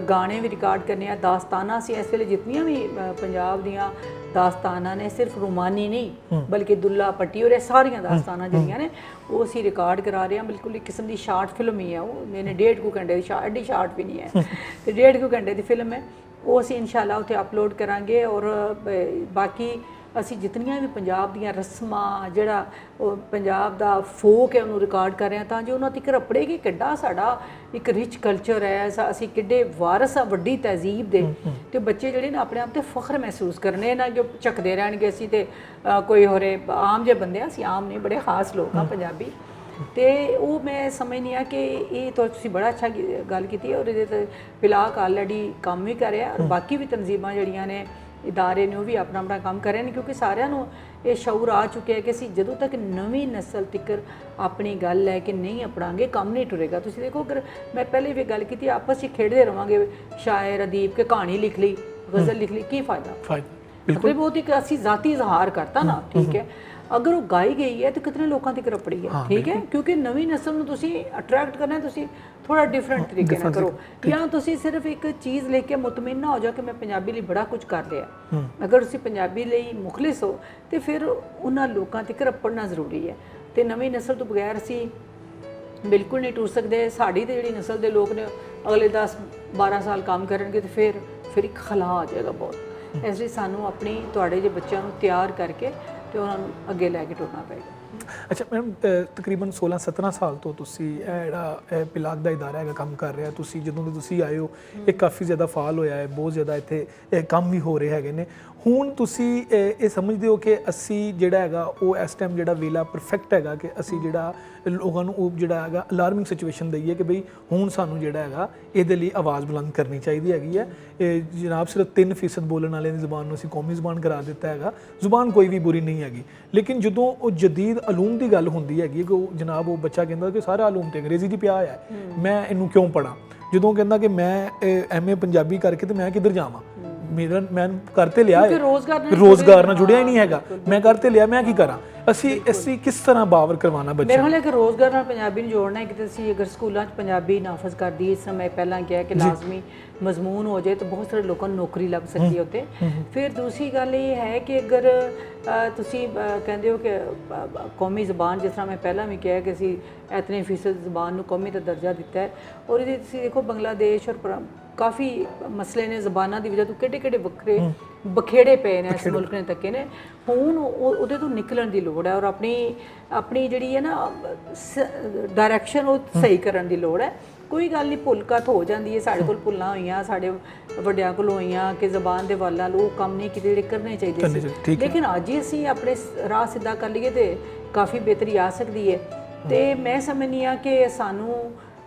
ਗਾਣੇ ਵੀ ਰਿਕਾਰਡ ਕਰਨੇ ਆ, ਦਾਸਤਾਨਾਂ ਅਸੀਂ ਇਸ ਵੇਲੇ ਜਿਤਨੀਆਂ ਵੀ ਪੰਜਾਬ ਦੀਆਂ ਦਾਸਤਾਨਾਂ ਨੇ, ਸਿਰਫ ਰੁਮਾਨੀ ਨਹੀਂ ਬਲਕਿ ਦੁੱਲਾ ਪੱਟੀ ਔਰ ਇਹ ਸਾਰੀਆਂ ਦਾਸਤਾਨਾਂ ਜਿਹੜੀਆਂ ਨੇ ਉਹ ਅਸੀਂ ਰਿਕਾਰਡ ਕਰਾ ਰਹੇ ਹਾਂ। ਬਿਲਕੁਲ ਇੱਕ ਕਿਸਮ ਦੀ ਸ਼ਾਰਟ ਫਿਲਮ ਹੀ ਹੈ ਉਹ, ਮੈਨੇ 1.5 ਘੰਟੇ ਦੀ ਐਡੀ ਸ਼ਾਰਟ ਵੀ ਨਹੀਂ ਹੈ ਤੇ 1.5 ਘੰਟੇ ਦੀ ਫਿਲਮ ਹੈ, ਉਹ ਅਸੀਂ ਇਨਸ਼ਾਅੱਲਾ ਉੱਥੇ ਅਪਲੋਡ ਕਰਾਂਗੇ। ਔਰ ਬਾਕੀ ਅਸੀਂ ਜਿਤਨੀਆਂ ਵੀ ਪੰਜਾਬ ਦੀਆਂ ਰਸਮਾਂ, ਜਿਹੜਾ ਉਹ ਪੰਜਾਬ ਦਾ ਫੋਕ ਹੈ, ਉਹਨੂੰ ਰਿਕਾਰਡ ਕਰ ਰਹੇ ਹਾਂ ਤਾਂ ਜੋ ਉਹਨਾਂ ਤੱਕ ਰਪੜੇ ਕਿ ਕਿੱਡਾ ਸਾਡਾ ਇੱਕ ਰਿਚ ਕਲਚਰ ਹੈ, ਅਸੀਂ ਕਿੱਡੇ ਵਾਰਸ ਆ ਵੱਡੀ ਤਹਿਜ਼ੀਬ ਦੇ, ਤੇ ਬੱਚੇ ਜਿਹੜੇ ਨੇ ਆਪਣੇ ਆਪ ਤੇ ਫਖਰ ਮਹਿਸੂਸ ਕਰਨੇ ਨਾ ਕਿ ਝਕਦੇ ਰਹਿਣਗੇ ਅਸੀਂ ਤੇ ਕੋਈ ਹੋਰੇ ਆਮ ਜਿਹੇ ਬੰਦੇ ਆ, ਅਸੀਂ ਆਮ ਨਹੀਂ, ਬੜੇ ਖਾਸ ਲੋਕ ਆ ਪੰਜਾਬੀ। ਤੇ ਉਹ ਮੈਂ ਸਮਝਦੀ ਹਾਂ ਕਿ ਇਹ ਤੁਸੀਂ ਬੜਾ ਅੱਛਾ ਗੱਲ ਕੀਤੀ ਹੈ ਔਰ ਇਹਦੇ ਤੇ ਫਿਲਹਾਲ ਆਲਰੇਡੀ ਕੰਮ ਵੀ ਕਰ ਰਿਹਾ ਔਰ ਬਾਕੀ ਵੀ ਤਨਜ਼ੀਮਾਂ ਜਿਹੜੀਆਂ ਨੇ, ਇਦਾਰੇ ਨੇ, ਉਹ ਵੀ ਆਪਣਾ ਆਪਣਾ ਕੰਮ ਕਰ ਰਹੇ ਨੇ, ਕਿਉਂਕਿ ਸਾਰਿਆਂ ਨੂੰ ਇਹ ਸ਼ਊਰ ਆ ਚੁੱਕਿਆ ਕਿ ਅਸੀਂ ਜਦੋਂ ਤੱਕ ਨਵੀਂ ਨਸਲ ਤੱਕ ਆਪਣੀ ਗੱਲ ਲੈ ਕੇ ਨਹੀਂ ਅਪਣਾਂਗੇ ਕੰਮ ਨਹੀਂ ਟੁਰੇਗਾ। ਤੁਸੀਂ ਦੇਖੋ, ਅਗਰ ਮੈਂ ਪਹਿਲੇ ਵੀ ਗੱਲ ਕੀਤੀ, ਆਪਸ 'ਚ ਖੇਡਦੇ ਰਵਾਂਗੇ, ਸ਼ਾਇਰ ਅਦੀਬ ਕੇ ਕਹਾਣੀ ਲਿਖ ਲਈ, ਗਜ਼ਲ ਲਿਖ ਲਈ, ਕੀ ਫਾਇਦਾ? ਮਤਲਬ ਉਹ ਇੱਕ ਅਸੀਂ ਜ਼ਾਤੀ ਇਜ਼ਹਾਰ ਕਰਤਾ ਨਾ, ਠੀਕ ਹੈ, ਅਗਰ ਉਹ ਗਾਈ ਗਈ ਹੈ ਤਾਂ ਕਿਤਨੇ ਲੋਕਾਂ ਤੱਕ ਰਪੜੀ ਹੈ, ਠੀਕ ਹੈ, ਕਿਉਂਕਿ ਨਵੀਂ ਨਸਲ ਨੂੰ ਤੁਸੀਂ ਅਟਰੈਕਟ ਕਰਨਾ, ਤੁਸੀਂ ਥੋੜਾ ਡਿਫਰੈਂਟ ਤਰੀਕੇ ਨਾਲ ਕਰੋ, ਜਾਂ ਤੁਸੀਂ ਸਿਰਫ ਇੱਕ ਚੀਜ਼ ਲੈ ਕੇ ਮੁਤਮਿਨ ਨਾ ਹੋ ਜਾਓ ਕਿ ਮੈਂ ਪੰਜਾਬੀ ਲਈ ਬੜਾ ਕੁਝ ਕਰ ਲਿਆ। ਅਗਰ ਤੁਸੀਂ ਪੰਜਾਬੀ ਲਈ ਮੁਖਲਿਸ ਹੋ ਤੇ ਫਿਰ ਉਹਨਾਂ ਲੋਕਾਂ ਤੱਕ ਰਪੜਨਾ ਜ਼ਰੂਰੀ ਹੈ। ਤੇ ਨਵੀਂ ਨਸਲ ਤੋਂ ਬਗੈਰ ਅਸੀਂ ਬਿਲਕੁਲ ਨਹੀਂ ਟੁਰ ਸਕਦੇ। ਸਾਡੀ ਤੇ ਜਿਹੜੀ ਨਸਲ ਦੇ ਲੋਕ ਨੇ ਅਗਲੇ 10-12 ਸਾਲ ਕੰਮ ਕਰਨਗੇ ਤੇ ਫਿਰ ਇੱਕ ਖਲਾ ਆ ਜਾਏਗਾ ਬਹੁਤ। ਇਸ ਲਈ ਸਾਨੂੰ ਆਪਣੀ ਤੁਹਾਡੇ ਜਿਹੇ ਬੱਚਿਆਂ ਨੂੰ ਤਿਆਰ ਕਰਕੇ ਤੇ ਉਹਨਾਂ ਨੂੰ ਅੱਗੇ ਲੈ ਕੇ ਟੁਰਨਾ ਪਏਗਾ। ਅੱਛਾ ਮੈਡਮ, ਤਕਰੀਬਨ 16-17 ਸਾਲ ਤੋਂ ਤੁਸੀਂ ਇਹ ਜਿਹੜਾ ਪਿਲਾਗ ਦਾ ਇਦਾਰਾ ਹੈਗਾ ਕੰਮ ਕਰ ਰਿਹਾ, ਤੁਸੀਂ ਜਦੋਂ ਦੇ ਤੁਸੀਂ ਆਏ ਹੋ ਇਹ ਕਾਫੀ ਜ਼ਿਆਦਾ ਫਾਲ ਹੋਇਆ ਹੈ, ਬਹੁਤ ਜ਼ਿਆਦਾ ਇੱਥੇ ਕੰਮ ਵੀ ਹੋ ਰਹੇ ਹੈਗੇ ਨੇ। ਹੁਣ ਤੁਸੀਂ ਇਹ ਸਮਝਦੇ ਹੋ ਕਿ ਅਸੀਂ ਜਿਹੜਾ ਹੈਗਾ ਉਹ ਇਸ ਟਾਈਮ ਜਿਹੜਾ ਵੇਲਾ ਪਰਫੈਕਟ ਹੈਗਾ ਕਿ ਅਸੀਂ ਜਿਹੜਾ ਲੋਕਾਂ ਨੂੰ ਉਹ ਜਿਹੜਾ ਹੈਗਾ ਅਲਾਰਮਿੰਗ ਸਿਚੁਏਸ਼ਨ ਦਈਏ ਕਿ ਬਈ ਹੁਣ ਸਾਨੂੰ ਜਿਹੜਾ ਹੈਗਾ ਇਹਦੇ ਲਈ ਆਵਾਜ਼ ਬੁਲੰਦ ਕਰਨੀ ਚਾਹੀਦੀ ਹੈਗੀ ਹੈ। ਜਨਾਬ ਸਿਰਫ 3% ਬੋਲਣ ਵਾਲਿਆਂ ਦੀ ਜ਼ੁਬਾਨ ਨੂੰ ਅਸੀਂ ਕੌਮੀ ਜ਼ੁਬਾਨ ਕਰਾ ਦਿੱਤਾ ਹੈਗਾ। ਜ਼ੁਬਾਨ ਕੋਈ ਵੀ ਬੁਰੀ ਨਹੀਂ ਹੈਗੀ, ਲੇਕਿਨ ਜਦੋਂ ਉਹ ਜਦੀਦ ਅਲੂਮ ਦੀ ਗੱਲ ਹੁੰਦੀ ਹੈਗੀ ਕਿ ਉਹ ਜਨਾਬ ਉਹ ਬੱਚਾ ਕਹਿੰਦਾ ਕਿ ਸਾਰਾ ਅਲੂਮ ਤੇ ਅੰਗਰੇਜ਼ੀ ਦੀ ਪਿਆ ਹੈ, ਮੈਂ ਇਹਨੂੰ ਕਿਉਂ ਪੜ੍ਹਾਂ? ਜਦੋਂ ਕਹਿੰਦਾ ਕਿ ਮੈਂ MA ਪੰਜਾਬੀ ਕਰਕੇ ਤੇ ਮੈਂ ਕਿੱਧਰ ਜਾਵਾਂ, ਮੈਂ ਕਰ ਤੇ ਲਿਆ ਹੈ, ਰੋਜ਼ਗਾਰ ਨਾਲ ਜੁੜਿਆ ਹੀ ਨਹੀਂ ਹੈਗਾ, ਮੈਂ ਕਰ ਤੇ ਲਿਆ, ਮੈਂ ਕੀ ਕਰਾਂ? ਅਸੀਂ ਕਿਸ ਤਰ੍ਹਾਂ ਬਾਵਰ ਕਰਵਾਉਣਾ ਬੱਚਿਆਂ ਨੂੰ? ਮੇਰੇ ਕੋਲ ਰੋਜ਼ਗਾਰ ਨਾਲ ਪੰਜਾਬੀ ਨੂੰ ਜੋੜਨਾ ਹੈ ਕਿ ਅਸੀਂ ਅਗਰ ਸਕੂਲਾਂ 'ਚ ਪੰਜਾਬੀ ਨਾਫਜ਼ ਕਰ ਦਈਏ, ਇਸ ਸਮੇਂ ਪਹਿਲਾਂ ਕਿਹਾ ਕਿ ਲਾਜ਼ਮੀ ਮਜ਼ਮੂਨ ਹੋ ਜਾਏ ਤਾਂ ਬਹੁਤ ਸਾਰੇ ਲੋਕਾਂ ਨੂੰ ਨੌਕਰੀ ਲੱਗ ਸਕਦੀ ਹੈ ਉੱਥੇ। ਫਿਰ ਦੂਸਰੀ ਗੱਲ ਇਹ ਹੈ ਕਿ ਅਗਰ ਤੁਸੀਂ ਕਹਿੰਦੇ ਹੋ ਕਿ ਕੌਮੀ ਜ਼ਬਾਨ, ਜਿਸ ਤਰ੍ਹਾਂ ਮੈਂ ਪਹਿਲਾਂ ਵੀ ਕਿਹਾ ਕਿ ਅਸੀਂ ਇਤਨੇ ਫੀਸਦ ਜ਼ਬਾਨ ਨੂੰ ਕੌਮੀ ਦਾ ਦਰਜਾ ਦਿੱਤਾ ਹੈ, ਔਰ ਇਹਦੇ ਤੁਸੀਂ ਦੇਖੋ ਬੰਗਲਾਦੇਸ਼ ਔਰ ਕਾਫੀ ਮਸਲੇ ਨੇ ਜ਼ਬਾਨਾਂ ਦੀ ਵਜ੍ਹਾ ਤੋਂ ਕਿਹੜੇ ਵੱਖਰੇ ਬਖੇੜੇ ਪਏ ਨੇ ਇਸ ਮੁਲਕ ਨੇ ਤੱਕੇ ਨੇ। ਹੁਣ ਉਹਦੇ ਤੋਂ ਨਿਕਲਣ ਦੀ ਲੋੜ ਹੈ ਔਰ ਆਪਣੀ ਜਿਹੜੀ ਹੈ ਨਾ ਡਾਇਰੈਕਸ਼ਨ ਉਹ ਸਹੀ ਕਰਨ ਦੀ ਲੋੜ ਹੈ। ਕੋਈ ਗੱਲ ਨਹੀਂ, ਭੁੱਲ ਘੱਟ ਹੋ ਜਾਂਦੀ ਹੈ, ਸਾਡੇ ਕੋਲ ਭੁੱਲਾਂ ਹੋਈਆਂ, ਸਾਡੇ ਵੱਡਿਆਂ ਕੋਲ ਹੋਈਆਂ ਕਿ ਜ਼ਬਾਨ ਦੇ ਵੱਲ ਉਹ ਕੰਮ ਨਹੀਂ ਕੀਤੇ ਜਿਹੜੇ ਕਰਨੇ ਚਾਹੀਦੇ ਸੀ, ਲੇਕਿਨ ਅੱਜ ਹੀ ਅਸੀਂ ਆਪਣੇ ਰਾਹ ਸਿੱਧਾ ਕਰ ਲਈਏ ਤੇ ਕਾਫੀ ਬਿਹਤਰੀ ਆ ਸਕਦੀ ਹੈ। ਤੇ ਮੈਂ ਸਮਝਦੀ ਹਾਂ ਕਿ ਸਾਨੂੰ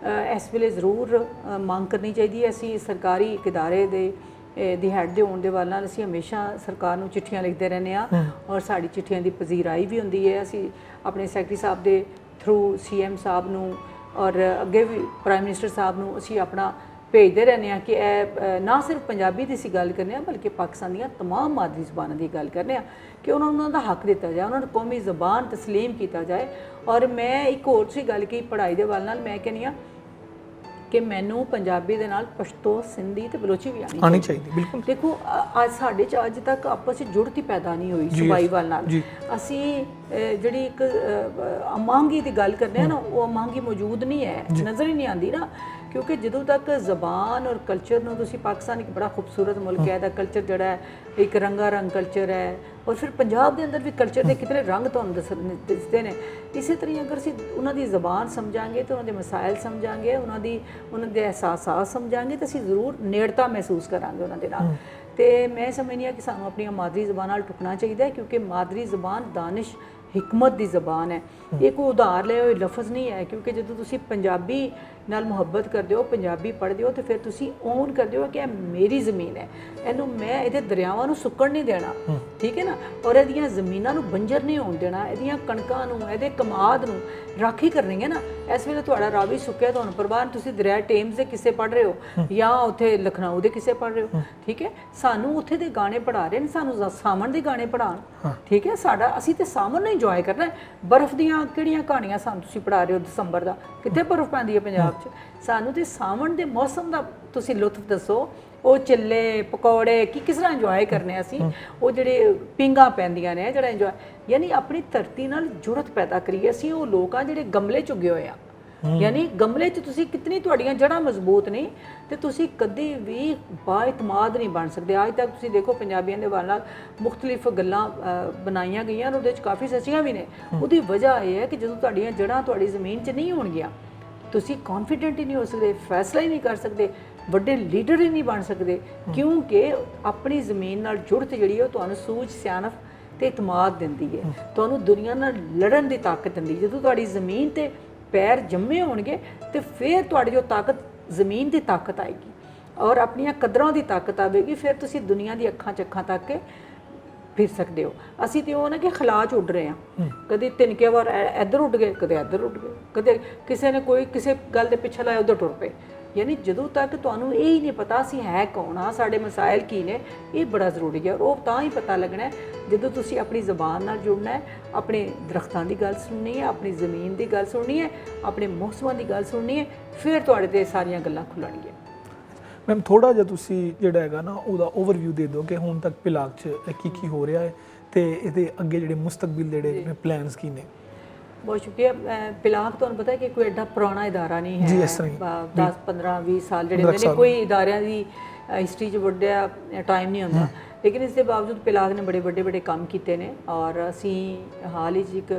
ਇਸ ਵੇਲੇ ਜ਼ਰੂਰ ਮੰਗ ਕਰਨੀ ਚਾਹੀਦੀ ਹੈ। ਅਸੀਂ ਸਰਕਾਰੀ ਇਦਾਰੇ ਦੀ ਹੈਡ ਦੇ ਹੋਣ ਦੇ ਵੱਲ ਨਾਲ ਅਸੀਂ ਹਮੇਸ਼ਾ ਸਰਕਾਰ ਨੂੰ ਚਿੱਠੀਆਂ ਲਿਖਦੇ ਰਹਿੰਦੇ ਹਾਂ ਔਰ ਸਾਡੀ ਚਿੱਠੀਆਂ ਦੀ ਪਜ਼ੀਰਾਈ ਵੀ ਹੁੰਦੀ ਹੈ। ਅਸੀਂ ਆਪਣੇ ਸੈਕਟਰੀ ਸਾਹਿਬ ਦੇ ਥਰੂ CM ਸਾਹਿਬ ਨੂੰ ਔਰ ਅੱਗੇ ਵੀ ਪ੍ਰਾਈਮ ਮਿਨਿਸਟਰ ਸਾਹਿਬ ਨੂੰ ਅਸੀਂ ਆਪਣਾ ਭੇਜਦੇ ਰਹਿੰਦੇ ਹਾਂ ਕਿ ਇਹ ਨਾ ਸਿਰਫ ਪੰਜਾਬੀ ਦੀ ਅਸੀਂ ਗੱਲ ਕਰਨੇ ਆ ਬਲਕਿ ਪਾਕਿਸਤਾਨ ਦੀਆਂ ਤਮਾਮ ਮਾਦਰੀ ਜ਼ਬਾਨਾਂ ਦੀ ਗੱਲ ਕਰਨੇ ਆ ਕਿ ਉਹਨਾਂ ਦਾ ਹੱਕ ਦਿੱਤਾ ਜਾਏ, ਉਹਨਾਂ ਨੂੰ ਕੌਮੀ ਜ਼ਬਾਨ ਤਸਲੀਮ ਕੀਤਾ ਜਾਏ। ਔਰ ਮੈਂ ਇੱਕ ਹੋਰ ਸੀ ਗੱਲ ਕੀ ਪੜ੍ਹਾਈ ਦੇ ਵੱਲ ਨਾਲ ਮੈਂ ਕਹਿੰਦੀ ਹਾਂ ਕਿ ਮੈਨੂੰ ਪੰਜਾਬੀ ਦੇ ਨਾਲ ਪਸ਼ਤੋ, ਸਿੰਧੀ ਤੇ ਬਲੋਚੀ ਵੀ ਆਉਣੀ ਚਾਹੀਦੀ। ਬਿਲਕੁਲ ਦੇਖੋ, ਅੱਜ ਸਾਡੇ 'ਚ ਅੱਜ ਤੱਕ ਆਪਸ ਵਿੱਚ ਜੁੜਤੀ ਪੈਦਾ ਨਹੀਂ ਹੋਈ ਸੂਬਾਈ ਵੱਲ ਨਾਲ। ਅਸੀਂ ਜਿਹੜੀ ਇੱਕ ਅਮਾਂਗੀ ਦੀ ਗੱਲ ਕਰਦੇ ਹਾਂ ਨਾ, ਉਹ ਅਮਾਂਗੀ ਮੌਜੂਦ ਨਹੀਂ ਹੈ, ਨਜ਼ਰ ਹੀ ਨਹੀਂ ਆਉਂਦੀ ਨਾ, ਕਿਉਂਕਿ ਜਦੋਂ ਤੱਕ ਜ਼ਬਾਨ ਔਰ ਕਲਚਰ ਨੂੰ ਤੁਸੀਂ ਪਾਕਿਸਤਾਨ ਇੱਕ ਬੜਾ ਖੂਬਸੂਰਤ ਮੁਲਕ ਹੈ, ਇਹਦਾ ਕਲਚਰ ਜਿਹੜਾ ਹੈ ਇੱਕ ਰੰਗਾ ਰੰਗ ਕਲਚਰ ਹੈ ਔਰ ਫਿਰ ਪੰਜਾਬ ਦੇ ਅੰਦਰ ਵੀ ਕਲਚਰ ਦੇ ਕਿਤਨੇ ਰੰਗ ਤੁਹਾਨੂੰ ਦਿਸਦੇ ਨੇ। ਇਸੇ ਤਰ੍ਹਾਂ ਅਗਰ ਅਸੀਂ ਉਹਨਾਂ ਦੀ ਜ਼ਬਾਨ ਸਮਝਾਂਗੇ ਤੇ ਉਹਨਾਂ ਦੇ ਮਸਾਇਲ ਸਮਝਾਂਗੇ, ਉਹਨਾਂ ਦੇ ਅਹਿਸਾਸਾਤ ਸਮਝਾਂਗੇ ਤਾਂ ਅਸੀਂ ਜ਼ਰੂਰ ਨੇੜਤਾ ਮਹਿਸੂਸ ਕਰਾਂਗੇ ਉਹਨਾਂ ਦੇ ਨਾਲ। ਤੇ ਮੈਂ ਸਮਝਦੀ ਹਾਂ ਕਿ ਸਾਨੂੰ ਆਪਣੀ ਮਾਦਰੀ ਜ਼ਬਾਨ ਨਾਲ ਟੁਕਣਾ ਚਾਹੀਦਾ ਹੈ, ਕਿਉਂਕਿ ਮਾਦਰੀ ਜ਼ਬਾਨ ਦਾਨਿਸ਼ हिकमत की ज़बान है। ये कोई उधार ले हुए लफज नहीं है, क्योंकि जो तुसी पंजाबी नाल मुहब्बत करते हो, पंजाबी पढ़ते हो, तो फिर तुसी ओन करते हो कि मेरी ज़मीन है, इनू मैं ये दरियावां नू सुक्कण नहीं देना, ठीक है ना, और इहदियां ज़मीनां नू बंजर नहीं होण देना, इहदियां कणकां नू, इहदे कमाद नू राखी करनी है ना। इस वेले तुहाडा रावी सुक्किया, तुहानूं परवाह नहीं, तुसी दरिया टेम्स दे किस्से पढ़ रहे हो या उत्थे लखनऊ दे किस्से पढ़ रहे हो, ठीक है। सानू उत्थे दे गाने पढ़ा रहे ने, सानू सामण दे गाने पढ़ाण, ठीक है। साडा असीं ते सामण नहीं इंजॉय करना है। बर्फ दियां किहड़ियां कहानियां सानू तुसीं पढ़ा रहे हो दसंबर दा, कित्थे बर्फ पैंदी है पंजाब च। सानू ते सावण दे मौसम दा तुसीं लुत्फ दसो, ਉਹ चिल्ले पकौड़े किस तरह इंजॉय करने ਅਸੀਂ, ਉਹ ਜਿਹੜੇ ਪਿੰਗਾਂ ਪੈਂਦੀਆਂ ਨੇ, ਜਿਹੜਾ ਇੰਜॉय ਯਾਨੀ ਆਪਣੀ ਧਰਤੀ ਨਾਲ ਜੁੜਤ ਪੈਦਾ ਕਰੀਏ। ਅਸੀਂ ਉਹ ਲੋਕ ਆ ਜਿਹੜੇ ਗਮਲੇ ਚ ਉੱਗੇ ਹੋਏ ਆ, ਯਾਨੀ ਗਮਲੇ ਚ ਤੁਸੀਂ ਕਿਤਨੀ ਤੁਹਾਡੀਆਂ ਜੜ੍ਹਾਂ ਮਜ਼ਬੂਤ ਨਹੀਂ ਤੇ ਤੁਸੀਂ ਕਦੀ ਵੀ ਬਾਇਤਮਾਦ ਨਹੀਂ ਬਣ ਸਕਦੇ। ਅੱਜ ਤੱਕ ਤੁਸੀਂ ਦੇਖੋ ਪੰਜਾਬੀਆਂ ਦੇ ਨਾਲ ਮੁxtਲਿਫ ਗੱਲਾਂ ਬਣਾਈਆਂ ਗਈਆਂ, ਉਹਦੇ ਚ ਕਾਫੀ ਸੱਚੀਆਂ ਵੀ ਨੇ। ਉਹਦੀ ਵਜ੍ਹਾ ਇਹ ਹੈ ਕਿ ਜਦੋਂ ਤੁਹਾਡੀਆਂ ਜੜ੍ਹਾਂ ਤੁਹਾਡੀ ਜ਼ਮੀਨ 'ਚ ਨਹੀਂ ਹੋਣਗੀਆਂ, ਤੁਸੀਂ ਕੌਨਫੀਡੈਂਟ ਹੀ ਨਹੀਂ ਹੋ ਸਕਦੇ, ਫੈਸਲਾ ਹੀ ਨਹੀਂ ਕਰ ਸਕਦੇ, ਵੱਡੇ ਲੀਡਰ ਹੀ ਨਹੀਂ ਬਣ ਸਕਦੇ, ਕਿਉਂਕਿ ਆਪਣੀ ਜ਼ਮੀਨ ਨਾਲ ਜੁੜਤ ਜਿਹੜੀ ਹੈ ਉਹ ਤੁਹਾਨੂੰ ਸੂਝ ਸਿਆਣਪ ਤੇ ਇਤਮਾਦ ਦਿੰਦੀ ਹੈ, ਤੁਹਾਨੂੰ ਦੁਨੀਆ ਨਾਲ ਲੜਨ ਦੀ ਤਾਕਤ ਦਿੰਦੀ। ਜਦੋਂ ਤੁਹਾਡੀ ਜ਼ਮੀਨ ਤੇ ਪੈਰ ਜੰਮੇ ਹੋਣਗੇ ਤੇ ਫਿਰ ਤੁਹਾਡੀ ਜੋ ਤਾਕਤ ਜ਼ਮੀਨ ਦੀ ਤਾਕਤ ਆਏਗੀ ਔਰ ਆਪਣੀਆਂ ਕਦਰਾਂ ਦੀ ਤਾਕਤ ਆਵੇਗੀ, ਫਿਰ ਤੁਸੀਂ ਦੁਨੀਆ ਦੀ ਅੱਖਾਂ 'ਚ ਅੱਖਾਂ ਤੱਕ ਕੇ ਫਿਰ ਸਕਦੇ ਹੋ। ਅਸੀਂ ਤੇ ਉਹ ਨਾ ਕਿ ਖਲਾ 'ਚ ਉੱਡ ਰਹੇ ਹਾਂ, ਕਦੇ ਤਿੰਨਕੇ ਵਾਰ ਇੱਧਰ ਉੱਡ ਗਏ, ਕਦੇ ਇੱਧਰ ਉੱਡ ਗਏ, ਕਦੇ ਕਿਸੇ ਨੇ ਕੋਈ ਕਿਸੇ ਗੱਲ ਦੇ ਪਿੱਛੇ ਲਾਇਆ ਉੱਧਰ ਟੁਰ ਪਏ। ਯਾਨੀ ਜਦੋਂ ਤੱਕ ਤੁਹਾਨੂੰ ਇਹ ਹੀ ਨਹੀਂ ਪਤਾ ਅਸੀਂ ਹੈ ਕੌਣ ਆ, ਸਾਡੇ ਮਸਾਇਲ ਕੀ ਨੇ, ਇਹ ਬੜਾ ਜ਼ਰੂਰੀ ਹੈ। ਔਰ ਉਹ ਤਾਂ ਹੀ ਪਤਾ ਲੱਗਣਾ ਜਦੋਂ ਤੁਸੀਂ ਆਪਣੀ ਜ਼ਬਾਨ ਨਾਲ ਜੁੜਨਾ ਹੈ, ਆਪਣੇ ਦਰਖਤਾਂ ਦੀ ਗੱਲ ਸੁਣਨੀ ਹੈ, ਆਪਣੀ ਜ਼ਮੀਨ ਦੀ ਗੱਲ ਸੁਣਨੀ ਹੈ, ਆਪਣੇ ਮੌਸਮਾਂ ਦੀ ਗੱਲ ਸੁਣਨੀ ਹੈ, ਫਿਰ ਤੁਹਾਡੇ ਤੇ ਸਾਰੀਆਂ ਗੱਲਾਂ ਖੁੱਲਣਗੀਆਂ। ਮੈਮ ਥੋੜਾ ਜਿਹਾ ਤੁਸੀਂ ਜਿਹੜਾ ਹੈਗਾ ਨਾ ਉਹਦਾ ਓਵਰਵਿਊ ਦੇ ਦਿਓ ਕਿ ਹੁਣ ਤੱਕ ਪਿਲਾਕ 'ਚ ਕੀ ਹੋ ਰਿਹਾ ਹੈ ਤੇ ਇਹਦੇ ਅੱਗੇ ਜਿਹੜੇ ਮੁਸਤਕਬਲ ਜਿਹੜੇ ਪਲਾਨਸ ਕੀ ਨੇ। बहुत शुक्रिया। पिलाक तो पता है कि कोई एडा पुराना इदारा नहीं है, 10 15 20 साल ਜਿਹੜੇ ਕੋਈ ਇਦਾਰਿਆਂ ਦੀ ਹਿਸਟਰੀ 'ਚ ਵੱਡਾ ਟਾਈਮ ਨਹੀਂ ਹੁੰਦਾ, ਲੇਕਿਨ ਇਸ ਦੇ ਬਾਵਜੂਦ ਪਿਲਾਕ ਨੇ ਬੜੇ ਵੱਡੇ ਕੰਮ ਕੀਤੇ ਨੇ। ਔਰ ਅਸੀਂ ਹਾਲ ਹੀ 'ਚ ਇੱਕ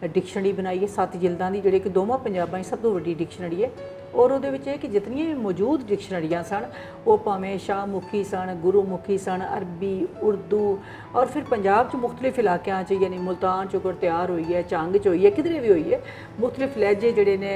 ਡਿਕਸ਼ਨਰੀ ਬਣਾਈ ਹੈ 7 ਜਿਲਦਾਂ ਦੀ, ਜਿਹੜੀ ਕਿ ਦੋਵਾਂ ਪੰਜਾਬਾਂ 'ਚ ਸਭ ਤੋਂ ਵੱਡੀ ਡਿਕਸ਼ਨਰੀ ਹੈ। ਔਰ ਉਹਦੇ ਵਿੱਚ ਇਹ ਕਿ ਜਿਤਨੀਆਂ ਵੀ ਮੌਜੂਦ ਡਿਕਸ਼ਨਰੀਆਂ ਸਨ, ਉਹ ਭਾਵੇਂ ਸ਼ਾਹਮੁਖੀ ਸਨ, ਗੁਰਮੁਖੀ ਸਨ, ਅਰਬੀ, ਉਰਦੂ, ਔਰ ਫਿਰ ਪੰਜਾਬ 'ਚ ਮੁxtਲਿਫ ਇਲਾਕਿਆਂ 'ਚ ਯਾਨੀ ਮੁਲਤਾਨ 'ਚ ਕੋਈ ਤਿਆਰ ਹੋਈ ਹੈ, ਚੰਗ 'ਚ ਹੋਈ ਹੈ, ਕਿਧਰੇ ਵੀ ਹੋਈ ਹੈ, ਮੁxtਲਿਫ ਲਹਿਜੇ ਜਿਹੜੇ ਨੇ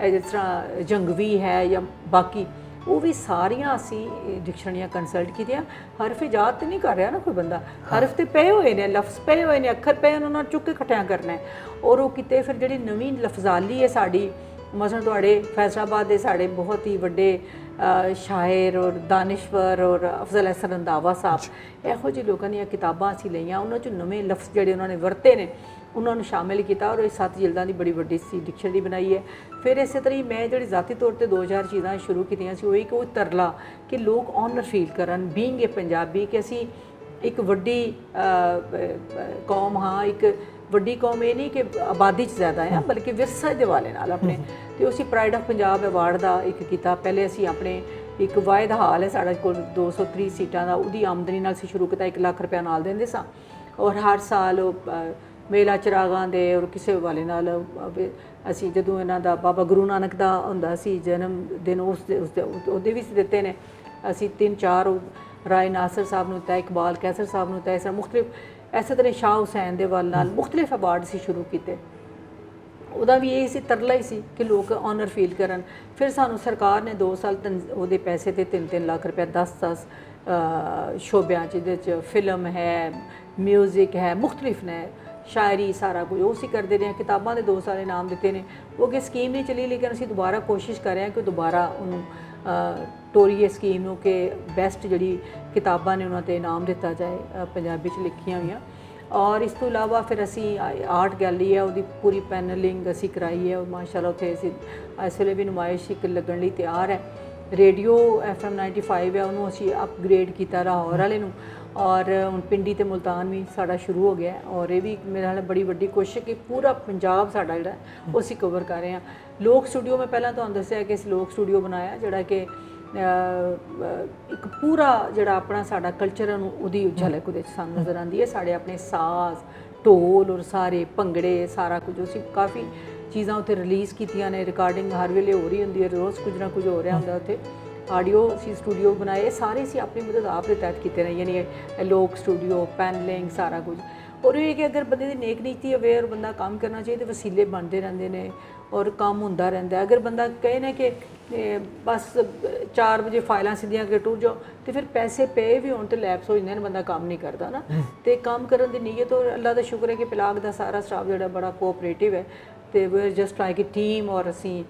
ਜਿਸ ਤਰ੍ਹਾਂ ਜੰਗਵੀ ਹੈ ਜਾਂ ਬਾਕੀ, ਉਹ ਵੀ ਸਾਰੀਆਂ ਅਸੀਂ ਡਿਕਸ਼ਨਰੀਆਂ ਕੰਸਲਟ ਕੀਤੀਆਂ। ਹਰਫ ਇਜਾਦ ਤੇ ਨਹੀਂ ਕਰ ਰਿਹਾ ਨਾ ਕੋਈ ਬੰਦਾ, ਹਰਫ ਤੇ ਪਏ ਹੋਏ ਨੇ, ਲਫ਼ਜ਼ ਪਏ ਹੋਏ ਨੇ, ਅੱਖਰ ਪਏ, ਉਹਨਾਂ ਨਾਲ ਚੁੱਕ ਕੇ ਇਕੱਠਿਆਂ ਕਰਨਾ ਹੈ। ਔਰ ਉਹ ਕਿਤੇ ਫਿਰ ਜਿਹੜੀ ਨਵੀਂ ਲਫ਼ਜ਼ਾਲੀ ਹੈ ਸਾਡੀ, ਮਸਲ ਤੁਹਾਡੇ ਫੈਸਲਾਬਾਦ ਦੇ ਸਾਡੇ ਬਹੁਤ ਹੀ ਵੱਡੇ ਸ਼ਾਇਰ ਔਰ ਦਾਨਿਸ਼ਵਰ ਔਰ ਅਫਜ਼ਲ ਹਸਨ ਰੰਧਾਵਾ ਸਾਹਿਬ, ਇਹੋ ਜਿਹੇ ਲੋਕਾਂ ਦੀਆਂ ਕਿਤਾਬਾਂ ਅਸੀਂ ਲਈਆਂ, ਉਹਨਾਂ 'ਚ ਨਵੇਂ ਲਫ਼ਜ਼ ਜਿਹੜੇ ਉਹਨਾਂ ਨੇ ਵਰਤੇ ਨੇ ਉਹਨਾਂ ਨੂੰ ਸ਼ਾਮਿਲ ਕੀਤਾ ਔਰ ਇਹ 7 ਜਿਲਦਾਂ ਦੀ ਬੜੀ ਵੱਡੀ ਸੀ ਡਿਕਸ਼ਨਰੀ ਬਣਾਈ ਹੈ। ਫਿਰ ਇਸੇ ਤਰ੍ਹਾਂ ਹੀ ਮੈਂ ਜਿਹੜੀ ਜ਼ਾਤੀ ਤੌਰ ਤੇ 2000 ਚੀਜ਼ਾਂ ਸ਼ੁਰੂ ਕੀਤੀਆਂ ਸੀ, ਉਹ ਇੱਕ ਉਹ ਤਰਲਾ ਕਿ ਲੋਕ ਔਨਰ ਫੀਲ ਕਰਨ ਬੀਇੰਗ ਏ ਪੰਜਾਬੀ, ਕਿ ਅਸੀਂ ਇੱਕ ਵੱਡੀ ਕੌਮ ਹਾਂ, ਇੱਕ ਵੱਡੀ ਕੌਮ ਇਹ ਨਹੀਂ ਕਿ ਆਬਾਦੀ 'ਚ ਜ਼ਿਆਦਾ ਹੈ ਬਲਕਿ ਵਿਰਸੇ ਦੇ ਵਾਲੇ ਨਾਲ ਆਪਣੇ। ਤੇ ਅਸੀਂ ਪ੍ਰਾਈਡ ਆਫ ਪੰਜਾਬ ਅਵਾਰਡ ਦਾ ਇੱਕ ਕੀਤਾ। ਪਹਿਲੇ ਅਸੀਂ ਆਪਣੇ ਇੱਕ ਵਾਹਿਦ ਹਾਲ ਹੈ ਸਾਡੇ ਕੋਲ 230 ਸੀਟਾਂ ਦਾ, ਉਹਦੀ ਆਮਦਨੀ ਨਾਲ ਅਸੀਂ ਸ਼ੁਰੂ ਕੀਤਾ, 1 ਲੱਖ ਰੁਪਇਆ ਨਾਲ ਦਿੰਦੇ ਸਾਂ। ਔਰ ਹਰ ਸਾਲ ਉਹ ਮੇਲਾ ਚਿਰਾਗਾਂ ਦੇ ਔਰ ਕਿਸੇ ਵਾਲੇ ਨਾਲ ਅਸੀਂ ਜਦੋਂ ਇਹਨਾਂ ਦਾ ਬਾਬਾ ਗੁਰੂ ਨਾਨਕ ਦਾ ਹੁੰਦਾ ਸੀ ਜਨਮ ਦਿਨ, ਉਹਦੇ ਵੀ ਦਿੱਤੇ ਨੇ ਅਸੀਂ 3-4 ਰਾਏ ਨਾਸਰ ਸਾਹਿਬ ਨੂੰ ਦਿੱਤਾ, ਇਕਬਾਲ ਕੈਸਰ ਸਾਹਿਬ ਨੂੰ ਦਿੱਤਾ, ਇਸ ਤਰ੍ਹਾਂ ਮੁxtਲਿਫ ਇਸੇ ਤਰ੍ਹਾਂ ਸ਼ਾਹ ਹੁਸੈਨ ਦੇ ਵੱਲ ਨਾਲ ਮੁxtਲਿਫ ਅਵਾਰਡ ਸੀ ਸ਼ੁਰੂ ਕੀਤੇ। ਉਹਦਾ ਵੀ ਇਹ ਸੀ ਤਰਲਾ ਹੀ ਸੀ ਕਿ ਲੋਕ ਔਨਰ ਫੀਲ ਕਰਨ। ਫਿਰ ਸਾਨੂੰ ਸਰਕਾਰ ਨੇ 2 ਸਾਲ ਉਹਦੇ ਪੈਸੇ ਤੇ 3-3 ਲੱਖ ਰੁਪਇਆ 10-10 ਸ਼ੋਬਿਆਂ 'ਚ, ਇਹਦੇ 'ਚ ਫਿਲਮ ਹੈ, ਮਿਊਜ਼ਿਕ ਹੈ, ਮੁxtਲਿਫ ਨੇ, ਸ਼ਾਇਰੀ, ਸਾਰਾ ਕੁਝ ਉਹ ਅਸੀਂ ਕਰਦੇ ਰਹੇ। ਕਿਤਾਬਾਂ ਦੇ 2 ਸਾਲ ਇਨਾਮ ਦਿੱਤੇ ਨੇ। ਉਹ ਕਿ ਸਕੀਮ ਨਹੀਂ ਚੱਲੀ, ਲੇਕਿਨ ਅਸੀਂ ਦੁਬਾਰਾ ਕੋਸ਼ਿਸ਼ ਕਰ ਰਹੇ ਹਾਂ ਕਿ ਦੁਬਾਰਾ ਉਹਨੂੰ ਤੋਰੀਏ ਸਕੀਮ ਨੂੰ, ਕਿ ਬੈਸਟ ਜਿਹੜੀ ਕਿਤਾਬਾਂ ਨੇ ਉਹਨਾਂ 'ਤੇ ਇਨਾਮ ਦਿੱਤਾ ਜਾਏ ਪੰਜਾਬੀ 'ਚ ਲਿਖੀਆਂ ਹੋਈਆਂ। ਔਰ ਇਸ ਤੋਂ ਇਲਾਵਾ ਫਿਰ ਅਸੀਂ ਆਰਟ ਗੈਲਰੀ ਹੈ, ਉਹਦੀ ਪੂਰੀ ਪੈਨਲਿੰਗ ਅਸੀਂ ਕਰਾਈ ਹੈ। ਮਾਸ਼ਾਅੱਲਾ ਉੱਥੇ ਅਸੀਂ ਇਸ ਵੇਲੇ ਵੀ ਨੁਮਾਇਸ਼ ਇੱਕ ਲੱਗਣ ਲਈ ਤਿਆਰ ਹੈ। ਰੇਡੀਓ FM 95 ਹੈ, ਉਹਨੂੰ ਅਸੀਂ ਅਪਗ੍ਰੇਡ ਕੀਤਾ ਲਾਹੌਰ ਵਾਲੇ ਨੂੰ। ਔਰ ਹੁਣ ਪਿੰਡੀ ਤੇ ਮੁਲਤਾਨ ਵੀ ਸਾਡਾ ਸ਼ੁਰੂ ਹੋ ਗਿਆ। ਔਰ ਇਹ ਵੀ ਮੇਰੇ ਨਾਲ ਬੜੀ ਵੱਡੀ ਕੋਸ਼ਿਸ਼ ਕਿ ਪੂਰਾ ਪੰਜਾਬ ਸਾਡਾ ਜਿਹੜਾ ਉਹ ਅਸੀਂ ਕਵਰ ਕਰ ਰਹੇ ਹਾਂ। ਲੋਕ ਸਟੂਡੀਓ ਮੈਂ ਪਹਿਲਾਂ ਤੁਹਾਨੂੰ ਦੱਸਿਆ ਕਿ ਅਸੀਂ ਲੋਕ ਸਟੂਡੀਓ ਬਣਾਇਆ, ਜਿਹੜਾ ਕਿ ਇੱਕ ਪੂਰਾ ਜਿਹੜਾ ਆਪਣਾ ਸਾਡਾ ਕਲਚਰ ਹੈ ਉਹਦੀ ਝਲਕ ਉਹਦੇ 'ਚ ਸਾਨੂੰ ਨਜ਼ਰ ਆਉਂਦੀ ਹੈ। ਸਾਡੇ ਆਪਣੇ ਸਾਜ਼, ਢੋਲ ਔਰ ਸਾਰੇ ਭੰਗੜੇ, ਸਾਰਾ ਕੁਝ ਅਸੀਂ ਕਾਫੀ ਚੀਜ਼ਾਂ ਉੱਥੇ ਰਿਲੀਜ਼ ਕੀਤੀਆਂ ਨੇ। ਰਿਕਾਰਡਿੰਗ ਹਰ ਵੇਲੇ ਹੋ ਰਹੀ ਹੁੰਦੀ ਹੈ, ਰੋਜ਼ ਕੁਝ ਨਾ ਕੁਝ ਹੋ ਰਿਹਾ ਹੁੰਦਾ ਉੱਥੇ। ਆਡੀਓ ਅਸੀਂ ਸਟੂਡੀਓ ਬਣਾਏ, ਸਾਰੇ ਅਸੀਂ ਆਪਣੀ ਮਦਦ ਆਪ ਦੇ ਤਹਿਤ ਕੀਤੇ ਨੇ, ਯਾਨੀ ਲੋਕ ਸਟੂਡੀਓ, ਪੈਨਲਿੰਗ, ਸਾਰਾ ਕੁਝ। ਔਰ ਇਹ ਕਿ ਅਗਰ ਬੰਦੇ ਦੀ ਨੇਕ ਨੀਤੀ ਅਵੇਅਰ ਬੰਦਾ ਕੰਮ ਕਰਨਾ ਚਾਹੀਦਾ, ਵਸੀਲੇ ਬਣਦੇ ਰਹਿੰਦੇ ਨੇ ਔਰ ਕੰਮ ਹੁੰਦਾ ਰਹਿੰਦਾ। ਅਗਰ ਬੰਦਾ ਕਹੇ ਨਾ ਕਿ ਬਸ 4 ਵਜੇ ਫਾਈਲਾਂ ਸਿੱਧੀਆਂ ਕਰਕੇ ਟੁਰ ਜਾਓ, ਤੇ ਫਿਰ ਪੈਸੇ ਪਏ ਵੀ ਹੋਣ ਤੇ ਲੈਪਸ ਹੋ ਜਾਂਦੇ ਨੇ, ਬੰਦਾ ਕੰਮ ਨਹੀਂ ਕਰਦਾ ਨਾ। ਤੇ ਕੰਮ ਕਰਨ ਦੀ ਨੀਅਤ, ਔਰ ਅੱਲਾ ਦਾ ਸ਼ੁਕਰ ਹੈ ਕਿ ਪਿਲਾਕ ਦਾ ਸਾਰਾ ਸਟਾਫ ਜਿਹੜਾ ਬੜਾ ਕੋਆਪਰੇਟਿਵ ਹੈ, ਤੇ ਵੀ are just like a team, ਔਰ ਅਸੀਂ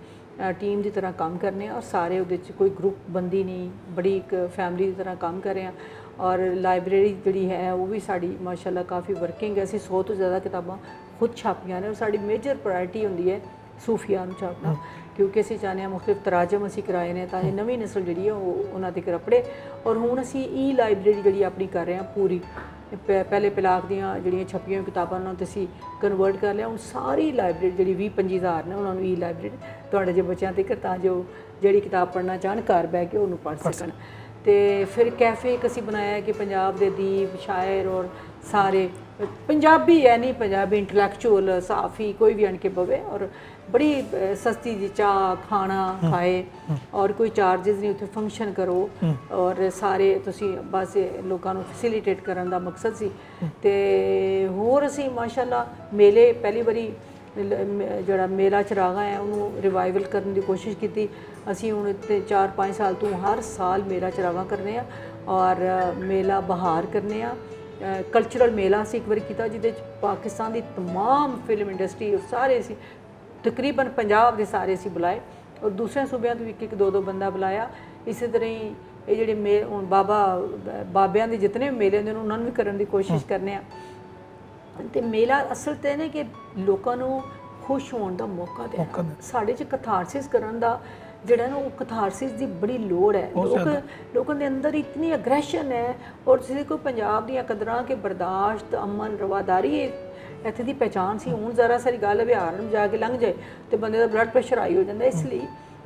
ਟੀਮ ਦੀ ਤਰ੍ਹਾਂ ਕੰਮ ਕਰਨੇ ਆ, ਔਰ ਸਾਰੇ ਉਹਦੇ 'ਚ ਕੋਈ ਗਰੁੱਪ ਬੰਦੀ ਨਹੀਂ, ਬੜੀ ਇੱਕ ਫੈਮਿਲੀ ਦੀ ਤਰ੍ਹਾਂ ਕੰਮ ਕਰ ਰਹੇ ਹਾਂ। ਔਰ ਲਾਇਬ੍ਰੇਰੀ ਜਿਹੜੀ ਹੈ ਉਹ ਵੀ ਸਾਡੀ ਮਾਸ਼ਾਅੱਲਾ ਕਾਫੀ ਵਰਕਿੰਗ ਹੈ। ਅਸੀਂ 100 ਤੋਂ ਜ਼ਿਆਦਾ ਕਿਤਾਬਾਂ ਖੁਦ ਛਾਪੀਆਂ ਨੇ, ਔਰ ਸਾਡੀ ਮੇਜਰ ਪ੍ਰਾਇਰਟੀ ਹੁੰਦੀ ਹੈ ਸੂਫੀਆ ਨੂੰ ਛਾਪਣਾ, ਕਿਉਂਕਿ ਅਸੀਂ ਚਾਹੁੰਦੇ ਹਾਂ ਮੁਖਤਲਿਫ ਤਰਾਜਮ ਅਸੀਂ ਕਰਾਏ ਨੇ ਤਾਂ ਇਹ ਨਵੀਂ ਨਸਲ ਜਿਹੜੀ ਹੈ ਉਹ ਉਹਨਾਂ ਤੱਕ ਰਪੜੇ। ਔਰ ਹੁਣ ਅਸੀਂ ਈ ਲਾਇਬ੍ਰੇਰੀ ਜਿਹੜੀ ਆਪਣੀ ਕਰ ਰਹੇ ਹਾਂ ਪੂਰੀ, ਪਹਿਲੇ ਪਿਲਾਕ ਦੀਆਂ ਜਿਹੜੀਆਂ ਛਪੀਆਂ ਕਿਤਾਬਾਂ ਉਹਨਾਂ 'ਤੇ ਅਸੀਂ ਕਨਵਰਟ ਕਰ ਲਿਆ। ਹੁਣ ਸਾਰੀ ਲਾਇਬ੍ਰੇਰੀ ਜਿਹੜੀ 20-25 ਹਜ਼ਾਰ ਨੇ ਉਹਨਾਂ ਨੂੰ ਈ ਲਾਇਬ੍ਰੇਰੀ ਤੁਹਾਡੇ ਜੇ ਬੱਚਿਆਂ ਤੱਕ, ਤਾਂ ਜੋ ਜਿਹੜੀ ਕਿਤਾਬ ਪੜ੍ਹਨਾ ਚਾਹਣ ਘਰ ਬਹਿ ਕੇ ਉਹਨੂੰ ਪੜ੍ਹ ਸਕਣ। ਤੇ ਫਿਰ ਕੈਫੇ ਇੱਕ ਅਸੀਂ ਬਣਾਇਆ ਕਿ ਪੰਜਾਬ ਦੇ ਦੀਪ, ਸ਼ਾਇਰ ਔਰ ਸਾਰੇ ਪੰਜਾਬੀ ਹੈ, ਨਹੀਂ ਪੰਜਾਬੀ ਇੰਟਲੈਕਚੁਅਲ ਸਾਫੀ ਕੋਈ ਵੀ ਆਣ ਕੇ ਬਵੇ, ਔਰ ਬੜੀ ਸਸਤੀ ਜੀ ਚਾਹ ਖਾਣਾ ਖਾਏ, ਔਰ ਕੋਈ ਚਾਰजेस ਨਹੀਂ, ਉੱਥੇ ਫੰਕਸ਼ਨ ਕਰੋ, ਔਰ ਸਾਰੇ ਤੁਸੀਂ ਬਸ ਲੋਕਾਂ ਨੂੰ ਫੈਸਿਲੀਟੇਟ ਕਰਨ ਦਾ ਮਕਸਦ ਸੀ। ਤੇ ਹੋਰ ਅਸੀਂ ਮਾਸ਼ਾਅੱਲਾ ਮੇਲੇ, ਪਹਿਲੀ ਵਾਰੀ ਜਿਹੜਾ ਮੇਲਾ ਚਰਾਗਾ ਹੈ ਉਹਨੂੰ ਰਿਵਾਈਵਲ ਕਰਨ ਦੀ ਕੋਸ਼ਿਸ਼ ਕੀਤੀ ਅਸੀਂ। ਹੁਣ 4-5 ਸਾਲ ਤੋਂ ਹਰ ਸਾਲ ਮੇਲਾ ਚਰਾਗਾ ਕਰਨੇ ਆ, ਔਰ ਮੇਲਾ ਬਹਾਰ ਕਰਨੇ ਆ। ਕਲਚਰਲ ਮੇਲਾ ਅਸੀਂ ਇੱਕ ਵਾਰੀ ਕੀਤਾ ਜਿਹਦੇ 'ਚ ਪਾਕਿਸਤਾਨ ਦੀ ਤਮਾਮ ਫਿਲਮ ਇੰਡਸਟਰੀ ਸਾਰੇ ਅਸੀਂ ਤਕਰੀਬਨ ਪੰਜਾਬ ਦੇ ਸਾਰੇ ਅਸੀਂ ਬੁਲਾਏ, ਔਰ ਦੂਸਰੇ ਸੂਬਿਆਂ ਤੋਂ ਇੱਕ 2 ਬੰਦਾ ਬੁਲਾਇਆ। ਇਸੇ ਤਰ੍ਹਾਂ ਹੀ ਇਹ ਜਿਹੜੇ ਹੁਣ ਬਾਬਿਆਂ ਦੇ ਜਿਤਨੇ ਵੀ ਮੇਲੇ ਹੁੰਦੇ ਨੇ ਉਹਨਾਂ ਨੂੰ ਵੀ ਕਰਨ ਦੀ ਕੋਸ਼ਿਸ਼ ਕਰਨੇ ਆ। ਤੇ ਮੇਲਾ ਅਸਲ ਤੇ ਨੇ ਕਿ ਲੋਕਾਂ ਨੂੰ ਖੁਸ਼ ਹੋਣ ਦਾ ਮੌਕਾ ਦੇਣਾ। ਸਾਡੇ 'ਚ ਕਥਾਰਸਿਸ ਕਰਨ ਦਾ ਜਿਹੜਾ ਨਾ ਉਹ ਕਥਾਰਸਿਸ ਦੀ ਬੜੀ ਲੋੜ ਹੈ। ਲੋਕਾਂ ਦੇ ਅੰਦਰ ਇਤਨੀ ਅਗਰੈਸ਼ਨ ਹੈ, ਔਰ ਕਿਸੇ ਕੋਈ ਪੰਜਾਬ ਦੀਆਂ ਕਦਰਾਂ ਕਿ ਬਰਦਾਸ਼ਤ, ਅਮਨ, ਰਵਾਦਾਰੀ ਇੱਥੇ ਦੀ ਪਹਿਚਾਣ ਸੀ। ਹੁਣ ਜ਼ਰਾ ਸਾਰੀ ਗੱਲ ਵਿਹਾਰ ਨੂੰ ਜਾ ਕੇ ਲੰਘ ਜਾਏ ਤੇ ਬੰਦੇ ਦਾ ਬਲੱਡ ਪ੍ਰੈਸ਼ਰ ਹਾਈ ਹੋ ਜਾਂਦਾ, ਇਸ ਲਈ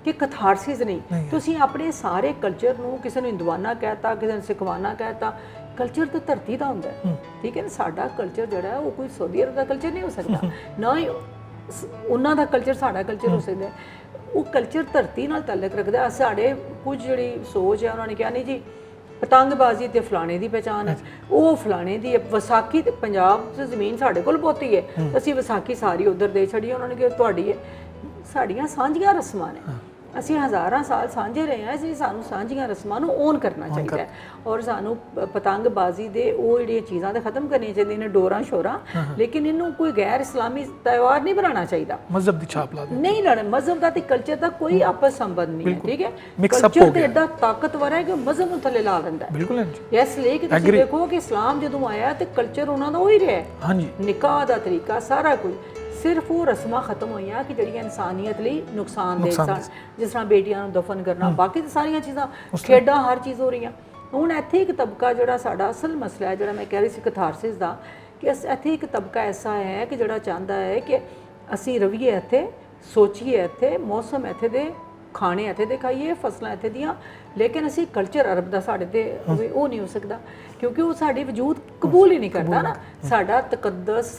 ਕਿ ਕਥਾਰਸਿਸ ਨਹੀਂ। ਤੁਸੀਂ ਆਪਣੇ ਸਾਰੇ ਕਲਚਰ ਨੂੰ, ਕਿਸੇ ਨੂੰ ਹਿੰਦਵਾਨਾ ਕਹਿਤਾ, ਕਿਸੇ ਨੂੰ ਸਿੱਖਵਾਨਾ ਕਹਿਤਾ, ਕਲਚਰ ਤਾਂ ਧਰਤੀ ਦਾ ਹੁੰਦਾ, ਠੀਕ ਹੈ ਨਾ। ਸਾਡਾ ਕਲਚਰ ਜਿਹੜਾ ਉਹ ਕੋਈ ਸਾਊਦੀ ਅਰਬ ਦਾ ਕਲਚਰ ਨਹੀਂ ਹੋ ਸਕਦਾ, ਨਾ ਹੀ ਉਹਨਾਂ ਦਾ ਕਲਚਰ ਸਾਡਾ ਕਲਚਰ ਹੋ ਸਕਦਾ। ਉਹ ਕਲਚਰ ਧਰਤੀ ਨਾਲ ਤਾਲੁਕ ਰੱਖਦਾ। ਸਾਡੇ ਕੁਝ ਜਿਹੜੀ ਸੋਚ ਹੈ ਉਹਨਾਂ ਨੇ ਕਿਹਾ ਨਹੀਂ ਜੀ ਪਤੰਗਬਾਜ਼ੀ ਤੇ ਫਲਾਣੇ ਦੀ ਪਹਿਚਾਣ ਹੈ, ਉਹ ਫਲਾਣੇ ਦੀ ਵਿਸਾਖੀ ਤੇ ਪੰਜਾਬ 'ਚ ਜ਼ਮੀਨ ਸਾਡੇ ਕੋਲ ਬਹੁਤੀ ਹੈ, ਅਸੀਂ ਵਿਸਾਖੀ ਸਾਰੀ ਉੱਧਰ ਦੇ ਛੱਡੀ। ਉਹਨਾਂ ਨੇ ਕਿਹਾ ਤੁਹਾਡੀ ਹੈ। ਸਾਡੀਆਂ ਸਾਂਝੀਆਂ ਰਸਮਾਂ ਨੇ, ਅਸੀਂ ਹਜ਼ਾਰਾਂ ਸਾਲ ਸਾਂਝੇ ਰਹੇ ਹਾਂ, ਅਸੀਂ ਸਾਨੂੰ ਸਾਂਝੀਆਂ ਰਸਮਾਂ ਨੂੰ ਓਨ ਕਰਨਾ ਚਾਹੀਦਾ ਹੈ, ਔਰ ਸਾਨੂੰ ਪਤੰਗਬਾਜ਼ੀ ਦੇ ਉਹ ਜਿਹੜੀਆਂ ਚੀਜ਼ਾਂ ਤਾਂ ਖਤਮ ਕਰਨੀਆਂ ਚਾਹੀਦੀਆਂ ਨੇ, ਡੋਰਾਂ ਸ਼ੋਰਾਂ, ਲੇਕਿਨ ਇਹਨੂੰ ਕੋਈ ਗੈਰ ਇਸਲਾਮੀ ਤਿਉਹਾਰ ਨਹੀਂ ਬਣਾਉਣਾ ਚਾਹੀਦਾ। ਮਜ਼ਹਬ ਦੀ ਛਾਪ ਲਾ ਨਹੀਂ ਲਾਣਾ, ਮਜ਼ਹਬ ਦਾ ਤੇ ਕਲਚਰ ਦਾ ਕੋਈ ਆਪਸ ਸੰਬੰਧ ਨਹੀਂ ਹੈ, ਠੀਕ ਹੈ। ਕਲਚਰ ਤੇ ਏਡਾ ਤਾਕਤਵਰ ਹੈ ਕਿ ਮਜ਼ਹਬ ਨੂੰ ਥੱਲੇ ਲਾ ਦਿੰਦਾ ਹੈ। ਬਿਲਕੁਲ ਇਸ ਲਈ ਕਿ ਤੁਸੀਂ ਦੇਖੋ ਕਿ ਇਸਲਾਮ ਜਦੋਂ ਆਇਆ ਤੇ ਕਲਚਰ ਉਹਨਾਂ ਦਾ ਉਹੀ ਰਿਹਾ, ਨਿਕਾਹ ਦਾ ਤਰੀਕਾ ਸਾਰਾ ਕੁਝ, ਸਿਰਫ ਉਹ ਰਸਮਾਂ ਖਤਮ ਹੋਈਆਂ ਕਿ ਜਿਹੜੀਆਂ ਇਨਸਾਨੀਅਤ ਲਈ ਨੁਕਸਾਨਦੇਹ ਸਨ, ਜਿਸ ਤਰ੍ਹਾਂ ਬੇਟੀਆਂ ਨੂੰ ਦਫਨ ਕਰਨਾ, ਬਾਕੀ ਤਾਂ ਸਾਰੀਆਂ ਚੀਜ਼ਾਂ, ਖੇਡਾਂ, ਹਰ ਚੀਜ਼ ਹੋ ਰਹੀਆਂ। ਹੁਣ ਇੱਥੇ ਇੱਕ ਤਬਕਾ ਜਿਹੜਾ ਸਾਡਾ ਅਸਲ ਮਸਲਾ ਹੈ, ਜਿਹੜਾ ਮੈਂ ਕਹਿ ਰਹੀ ਸੀ ਕਥਾਰਸਿਸ ਦਾ, ਕਿ ਇੱਥੇ ਇੱਕ ਤਬਕਾ ਐਸਾ ਹੈ ਕਿ ਜਿਹੜਾ ਚਾਹੁੰਦਾ ਹੈ ਕਿ ਅਸੀਂ ਰਵੀਏ ਇੱਥੇ, ਸੋਚੀਏ ਇੱਥੇ, ਮੌਸਮ ਇੱਥੇ ਦੇ, ਖਾਣੇ ਇੱਥੇ ਦੇ ਖਾਈਏ, ਫਸਲਾਂ ਇੱਥੇ ਦੀਆਂ, ਲੇਕਿਨ ਅਸੀਂ ਕਲਚਰ ਅਰਬ ਦਾ ਸਾਡੇ ਤੇ ਹੋਵੇ ਉਹ ਨਹੀਂ ਹੋ ਸਕਦਾ, ਕਿਉਂਕਿ ਉਹ ਸਾਡੀ ਵਜੂਦ ਕਬੂਲ ਹੀ ਨਹੀਂ ਕਰਦਾ ਨਾ। ਸਾਡਾ ਤਕੱਦਸ,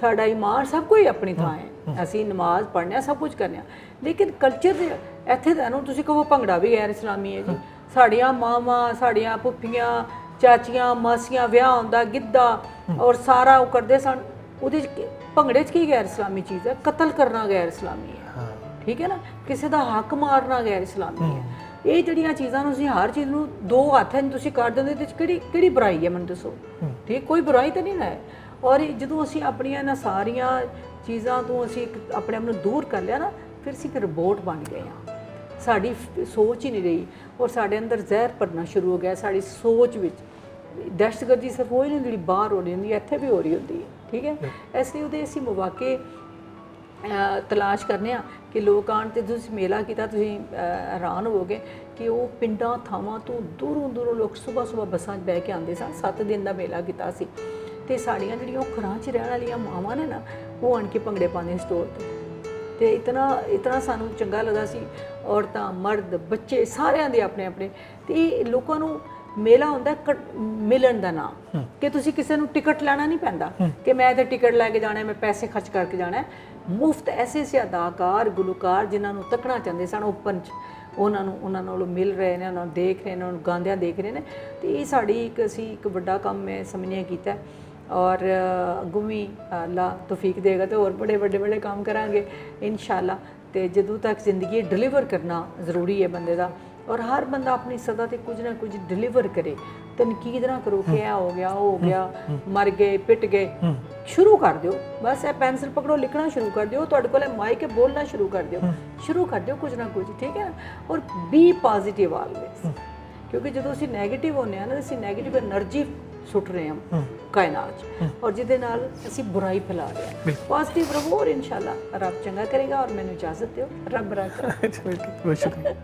ਸਾਡਾ ਈਮਾਨ ਸਭ ਕੁਝ ਆਪਣੀ ਥਾਂ ਹੈ, ਅਸੀਂ ਨਮਾਜ਼ ਪੜ੍ਹਨੇ ਆ, ਸਭ ਕੁਝ ਕਰਨੇ ਆ, ਲੇਕਿਨ ਕਲਚਰ ਦੇ ਇੱਥੇ ਦਾ ਨੂੰ ਤੁਸੀਂ ਕਹੋ ਭੰਗੜਾ ਵੀ ਗੈਰ ਇਸਲਾਮੀ ਹੈ ਜੀ। ਸਾਡੀਆਂ ਮਾਵਾਂ, ਸਾਡੀਆਂ ਪੁੱਪੀਆਂ, ਚਾਚੀਆਂ, ਮਾਸੀਆਂ, ਵਿਆਹ ਹੁੰਦਾ, ਗਿੱਧਾ ਔਰ ਸਾਰਾ ਉਹ ਕਰਦੇ ਸਨ, ਉਹਦੇ 'ਚ ਭੰਗੜੇ 'ਚ ਕੀ ਗੈਰ ਇਸਲਾਮੀ ਚੀਜ਼ ਹੈ? ਕਤਲ ਕਰਨਾ ਗੈਰ ਇਸਲਾਮੀ ਹੈ, ਠੀਕ ਹੈ ਨਾ, ਕਿਸੇ ਦਾ ਹੱਕ ਮਾਰਨਾ ਗੈਰ ਇਸਲਾਮੀ ਹੈ। ਇਹ ਜਿਹੜੀਆਂ ਚੀਜ਼ਾਂ ਨੂੰ ਅਸੀਂ ਹਰ ਚੀਜ਼ ਨੂੰ 2 ਹੱਥਾਂ 'ਚ ਤੁਸੀਂ ਕਰ ਦਿੰਦੇ, ਇਹਦੇ 'ਚ ਕਿਹੜੀ ਬੁਰਾਈ ਹੈ ਮੈਨੂੰ ਦੱਸੋ, ਠੀਕ? ਕੋਈ ਬੁਰਾਈ ਤਾਂ ਨਹੀਂ ਹੈ। ਔਰ ਜਦੋਂ ਅਸੀਂ ਆਪਣੀਆਂ ਇਹਨਾਂ ਸਾਰੀਆਂ ਚੀਜ਼ਾਂ ਤੋਂ ਅਸੀਂ ਆਪਣੇ ਆਪ ਨੂੰ ਦੂਰ ਕਰ ਲਿਆ ਨਾ, ਫਿਰ ਅਸੀਂ ਇੱਕ ਰੋਬੋਟ ਬਣ ਗਏ ਹਾਂ, ਸਾਡੀ ਸੋਚ ਹੀ ਨਹੀਂ ਰਹੀ, ਔਰ ਸਾਡੇ ਅੰਦਰ ਜ਼ਹਿਰ ਭਰਨਾ ਸ਼ੁਰੂ ਹੋ ਗਿਆ ਸਾਡੀ ਸੋਚ ਵਿੱਚ। ਦਹਿਸ਼ਤਗਰਦੀ ਸਿਰਫ ਉਹ ਹੀ ਨਹੀਂ ਜਿਹੜੀ ਬਾਹਰ ਹੋ ਰਹੀ ਹੁੰਦੀ, ਇੱਥੇ ਵੀ ਹੋ ਰਹੀ ਹੁੰਦੀ ਹੈ, ਠੀਕ ਹੈ। ਇਸ ਲਈ ਉਹਦੇ ਅਸੀਂ ਮੌਕੇ ਤਲਾਸ਼ ਕਰਨੇ ਆ ਕਿ ਲੋਕ ਆਉਣ, ਤੇ ਤੁਸੀਂ ਮੇਲਾ ਕੀਤਾ ਤੁਸੀਂ ਹੈਰਾਨ ਹੋਵੋਗੇ ਕਿ ਉਹ ਪਿੰਡਾਂ ਥਾਵਾਂ ਤੋਂ ਦੂਰੋਂ ਲੋਕ ਸੁਬਾਹ ਬੱਸਾਂ 'ਚ ਬਹਿ ਕੇ ਆਉਂਦੇ ਸਨ। 7 ਦਿਨ ਦਾ ਮੇਲਾ ਕੀਤਾ ਸੀ, ਤੇ ਸਾਡੀਆਂ ਜਿਹੜੀਆਂ ਉਹ ਘਰਾਂ 'ਚ ਰਹਿਣ ਵਾਲੀਆਂ ਮਾਵਾਂ ਨੇ ਨਾ, ਉਹ ਆਣ ਕੇ ਭੰਗੜੇ ਪਾਉਂਦੇ ਸਟੋਰ 'ਤੇ, ਤੇ ਇਤਨਾ ਸਾਨੂੰ ਚੰਗਾ ਲੱਗਾ ਸੀ। ਔਰਤਾਂ ਮਰਦ ਬੱਚੇ ਸਾਰਿਆਂ ਦੇ ਆਪਣੇ ਆਪਣੇ। ਤੇ ਇਹ ਲੋਕਾਂ ਨੂੰ ਮੇਲਾ ਹੁੰਦਾ ਮਿਲਣ ਦਾ ਨਾਮ, ਕਿ ਤੁਸੀਂ ਕਿਸੇ ਨੂੰ ਟਿਕਟ ਲੈਣਾ ਨਹੀਂ ਪੈਂਦਾ ਕਿ ਮੈਂ ਤੇ ਟਿਕਟ ਲੈ ਕੇ ਜਾਣਾ, ਮੈਂ ਪੈਸੇ ਖਰਚ ਕਰਕੇ ਜਾਣਾ। ਮੁਫਤ ਐਸੇ ਅਦਾਕਾਰ ਗੁਲੂਕਾਰ ਜਿਨ੍ਹਾਂ ਨੂੰ ਤੱਕਣਾ ਚਾਹੁੰਦੇ ਸਨ ਓਪਨ 'ਚ, ਉਹਨਾਂ ਨਾਲ ਮਿਲ ਰਹੇ ਨੇ, ਉਹਨਾਂ ਨੂੰ ਦੇਖ ਰਹੇ ਨੇ, ਉਹਨਾਂ ਨੂੰ ਗਾਉਂਦਿਆਂ ਦੇਖ ਰਹੇ ਨੇ। ਤੇ ਇਹ ਸਾਡੀ ਇੱਕ ਵੱਡਾ ਕੰਮ ਮੈਂ ਸਮਝਿਆ ਕੀਤਾ। ਔਰ ਅੱਗੋਂ ਵੀ ਅੱਲਾ ਤੌਫੀਕ ਦੇਗਾ ਤੇ ਹੋਰ ਬੜੇ ਵੱਡੇ ਕੰਮ ਕਰਾਂਗੇ ਇਨਸ਼ਾਅੱਲਾ। ਤੇ ਜਦੋਂ ਤੱਕ ਜ਼ਿੰਦਗੀ ਡਿਲੀਵਰ ਕਰਨਾ ਜ਼ਰੂਰੀ ਹੈ ਬੰਦੇ ਦਾ, ਔਰ ਹਰ ਬੰਦਾ ਆਪਣੀ ਸਦਾ ਤੇ ਕੁਝ ਨਾ ਕੁਝ ਡਿਲੀਵਰ ਕਰੇ। ਤਨਕੀਦ ਨਾ ਕਰੋ ਕਿ ਇਹ ਹੋ ਗਿਆ ਉਹ ਹੋ ਗਿਆ, ਮਰ ਗਏ ਪਿੱਟ ਗਏ। ਸ਼ੁਰੂ ਕਰ ਦਿਓ, ਬਸ ਇਹ ਪੈਨਸਲ ਪਕੜੋ, ਲਿਖਣਾ ਸ਼ੁਰੂ ਕਰ ਦਿਓ। ਤੁਹਾਡੇ ਕੋਲ ਮਾਈਕ ਹੈ, ਬੋਲਣਾ ਸ਼ੁਰੂ ਕਰ ਦਿਓ ਕੁਝ ਨਾ ਕੁਝ, ਠੀਕ ਹੈ ਨਾ। ਔਰ ਬੀ ਪੋਜ਼ਿਟਿਵ ਆਲਵੇਜ਼, ਕਿਉਂਕਿ ਜਦੋਂ ਅਸੀਂ ਨੈਗੇਟਿਵ ਹੁੰਦੇ ਹਾਂ ਨਾ, ਅਸੀਂ ਨੈਗੇਟਿਵ એનર્ਜੀ ਸੁੱਟ ਰਹੇ ਹਾਂ ਕਾਇਨਾਤ 'ਚ, ਔਰ ਜਿਹਦੇ ਨਾਲ ਅਸੀਂ ਬੁਰਾਈ ਫੈਲਾ ਰਹੇ ਹਾਂ। ਪੋਜ਼ਿਟਿਵ ਰਹੋ ਔਰ ਇਨਸ਼ਾਅੱਲਾ ਰੱਬ ਚੰਗਾ ਕਰੇਗਾ। ਔਰ ਮੈਨੂੰ ਇਜਾਜ਼ਤ ਦਿਓ, ਰੱਬ ਰਾਖਾ। ਬਹੁਤ ਸ਼ੁਕਰੀਆ।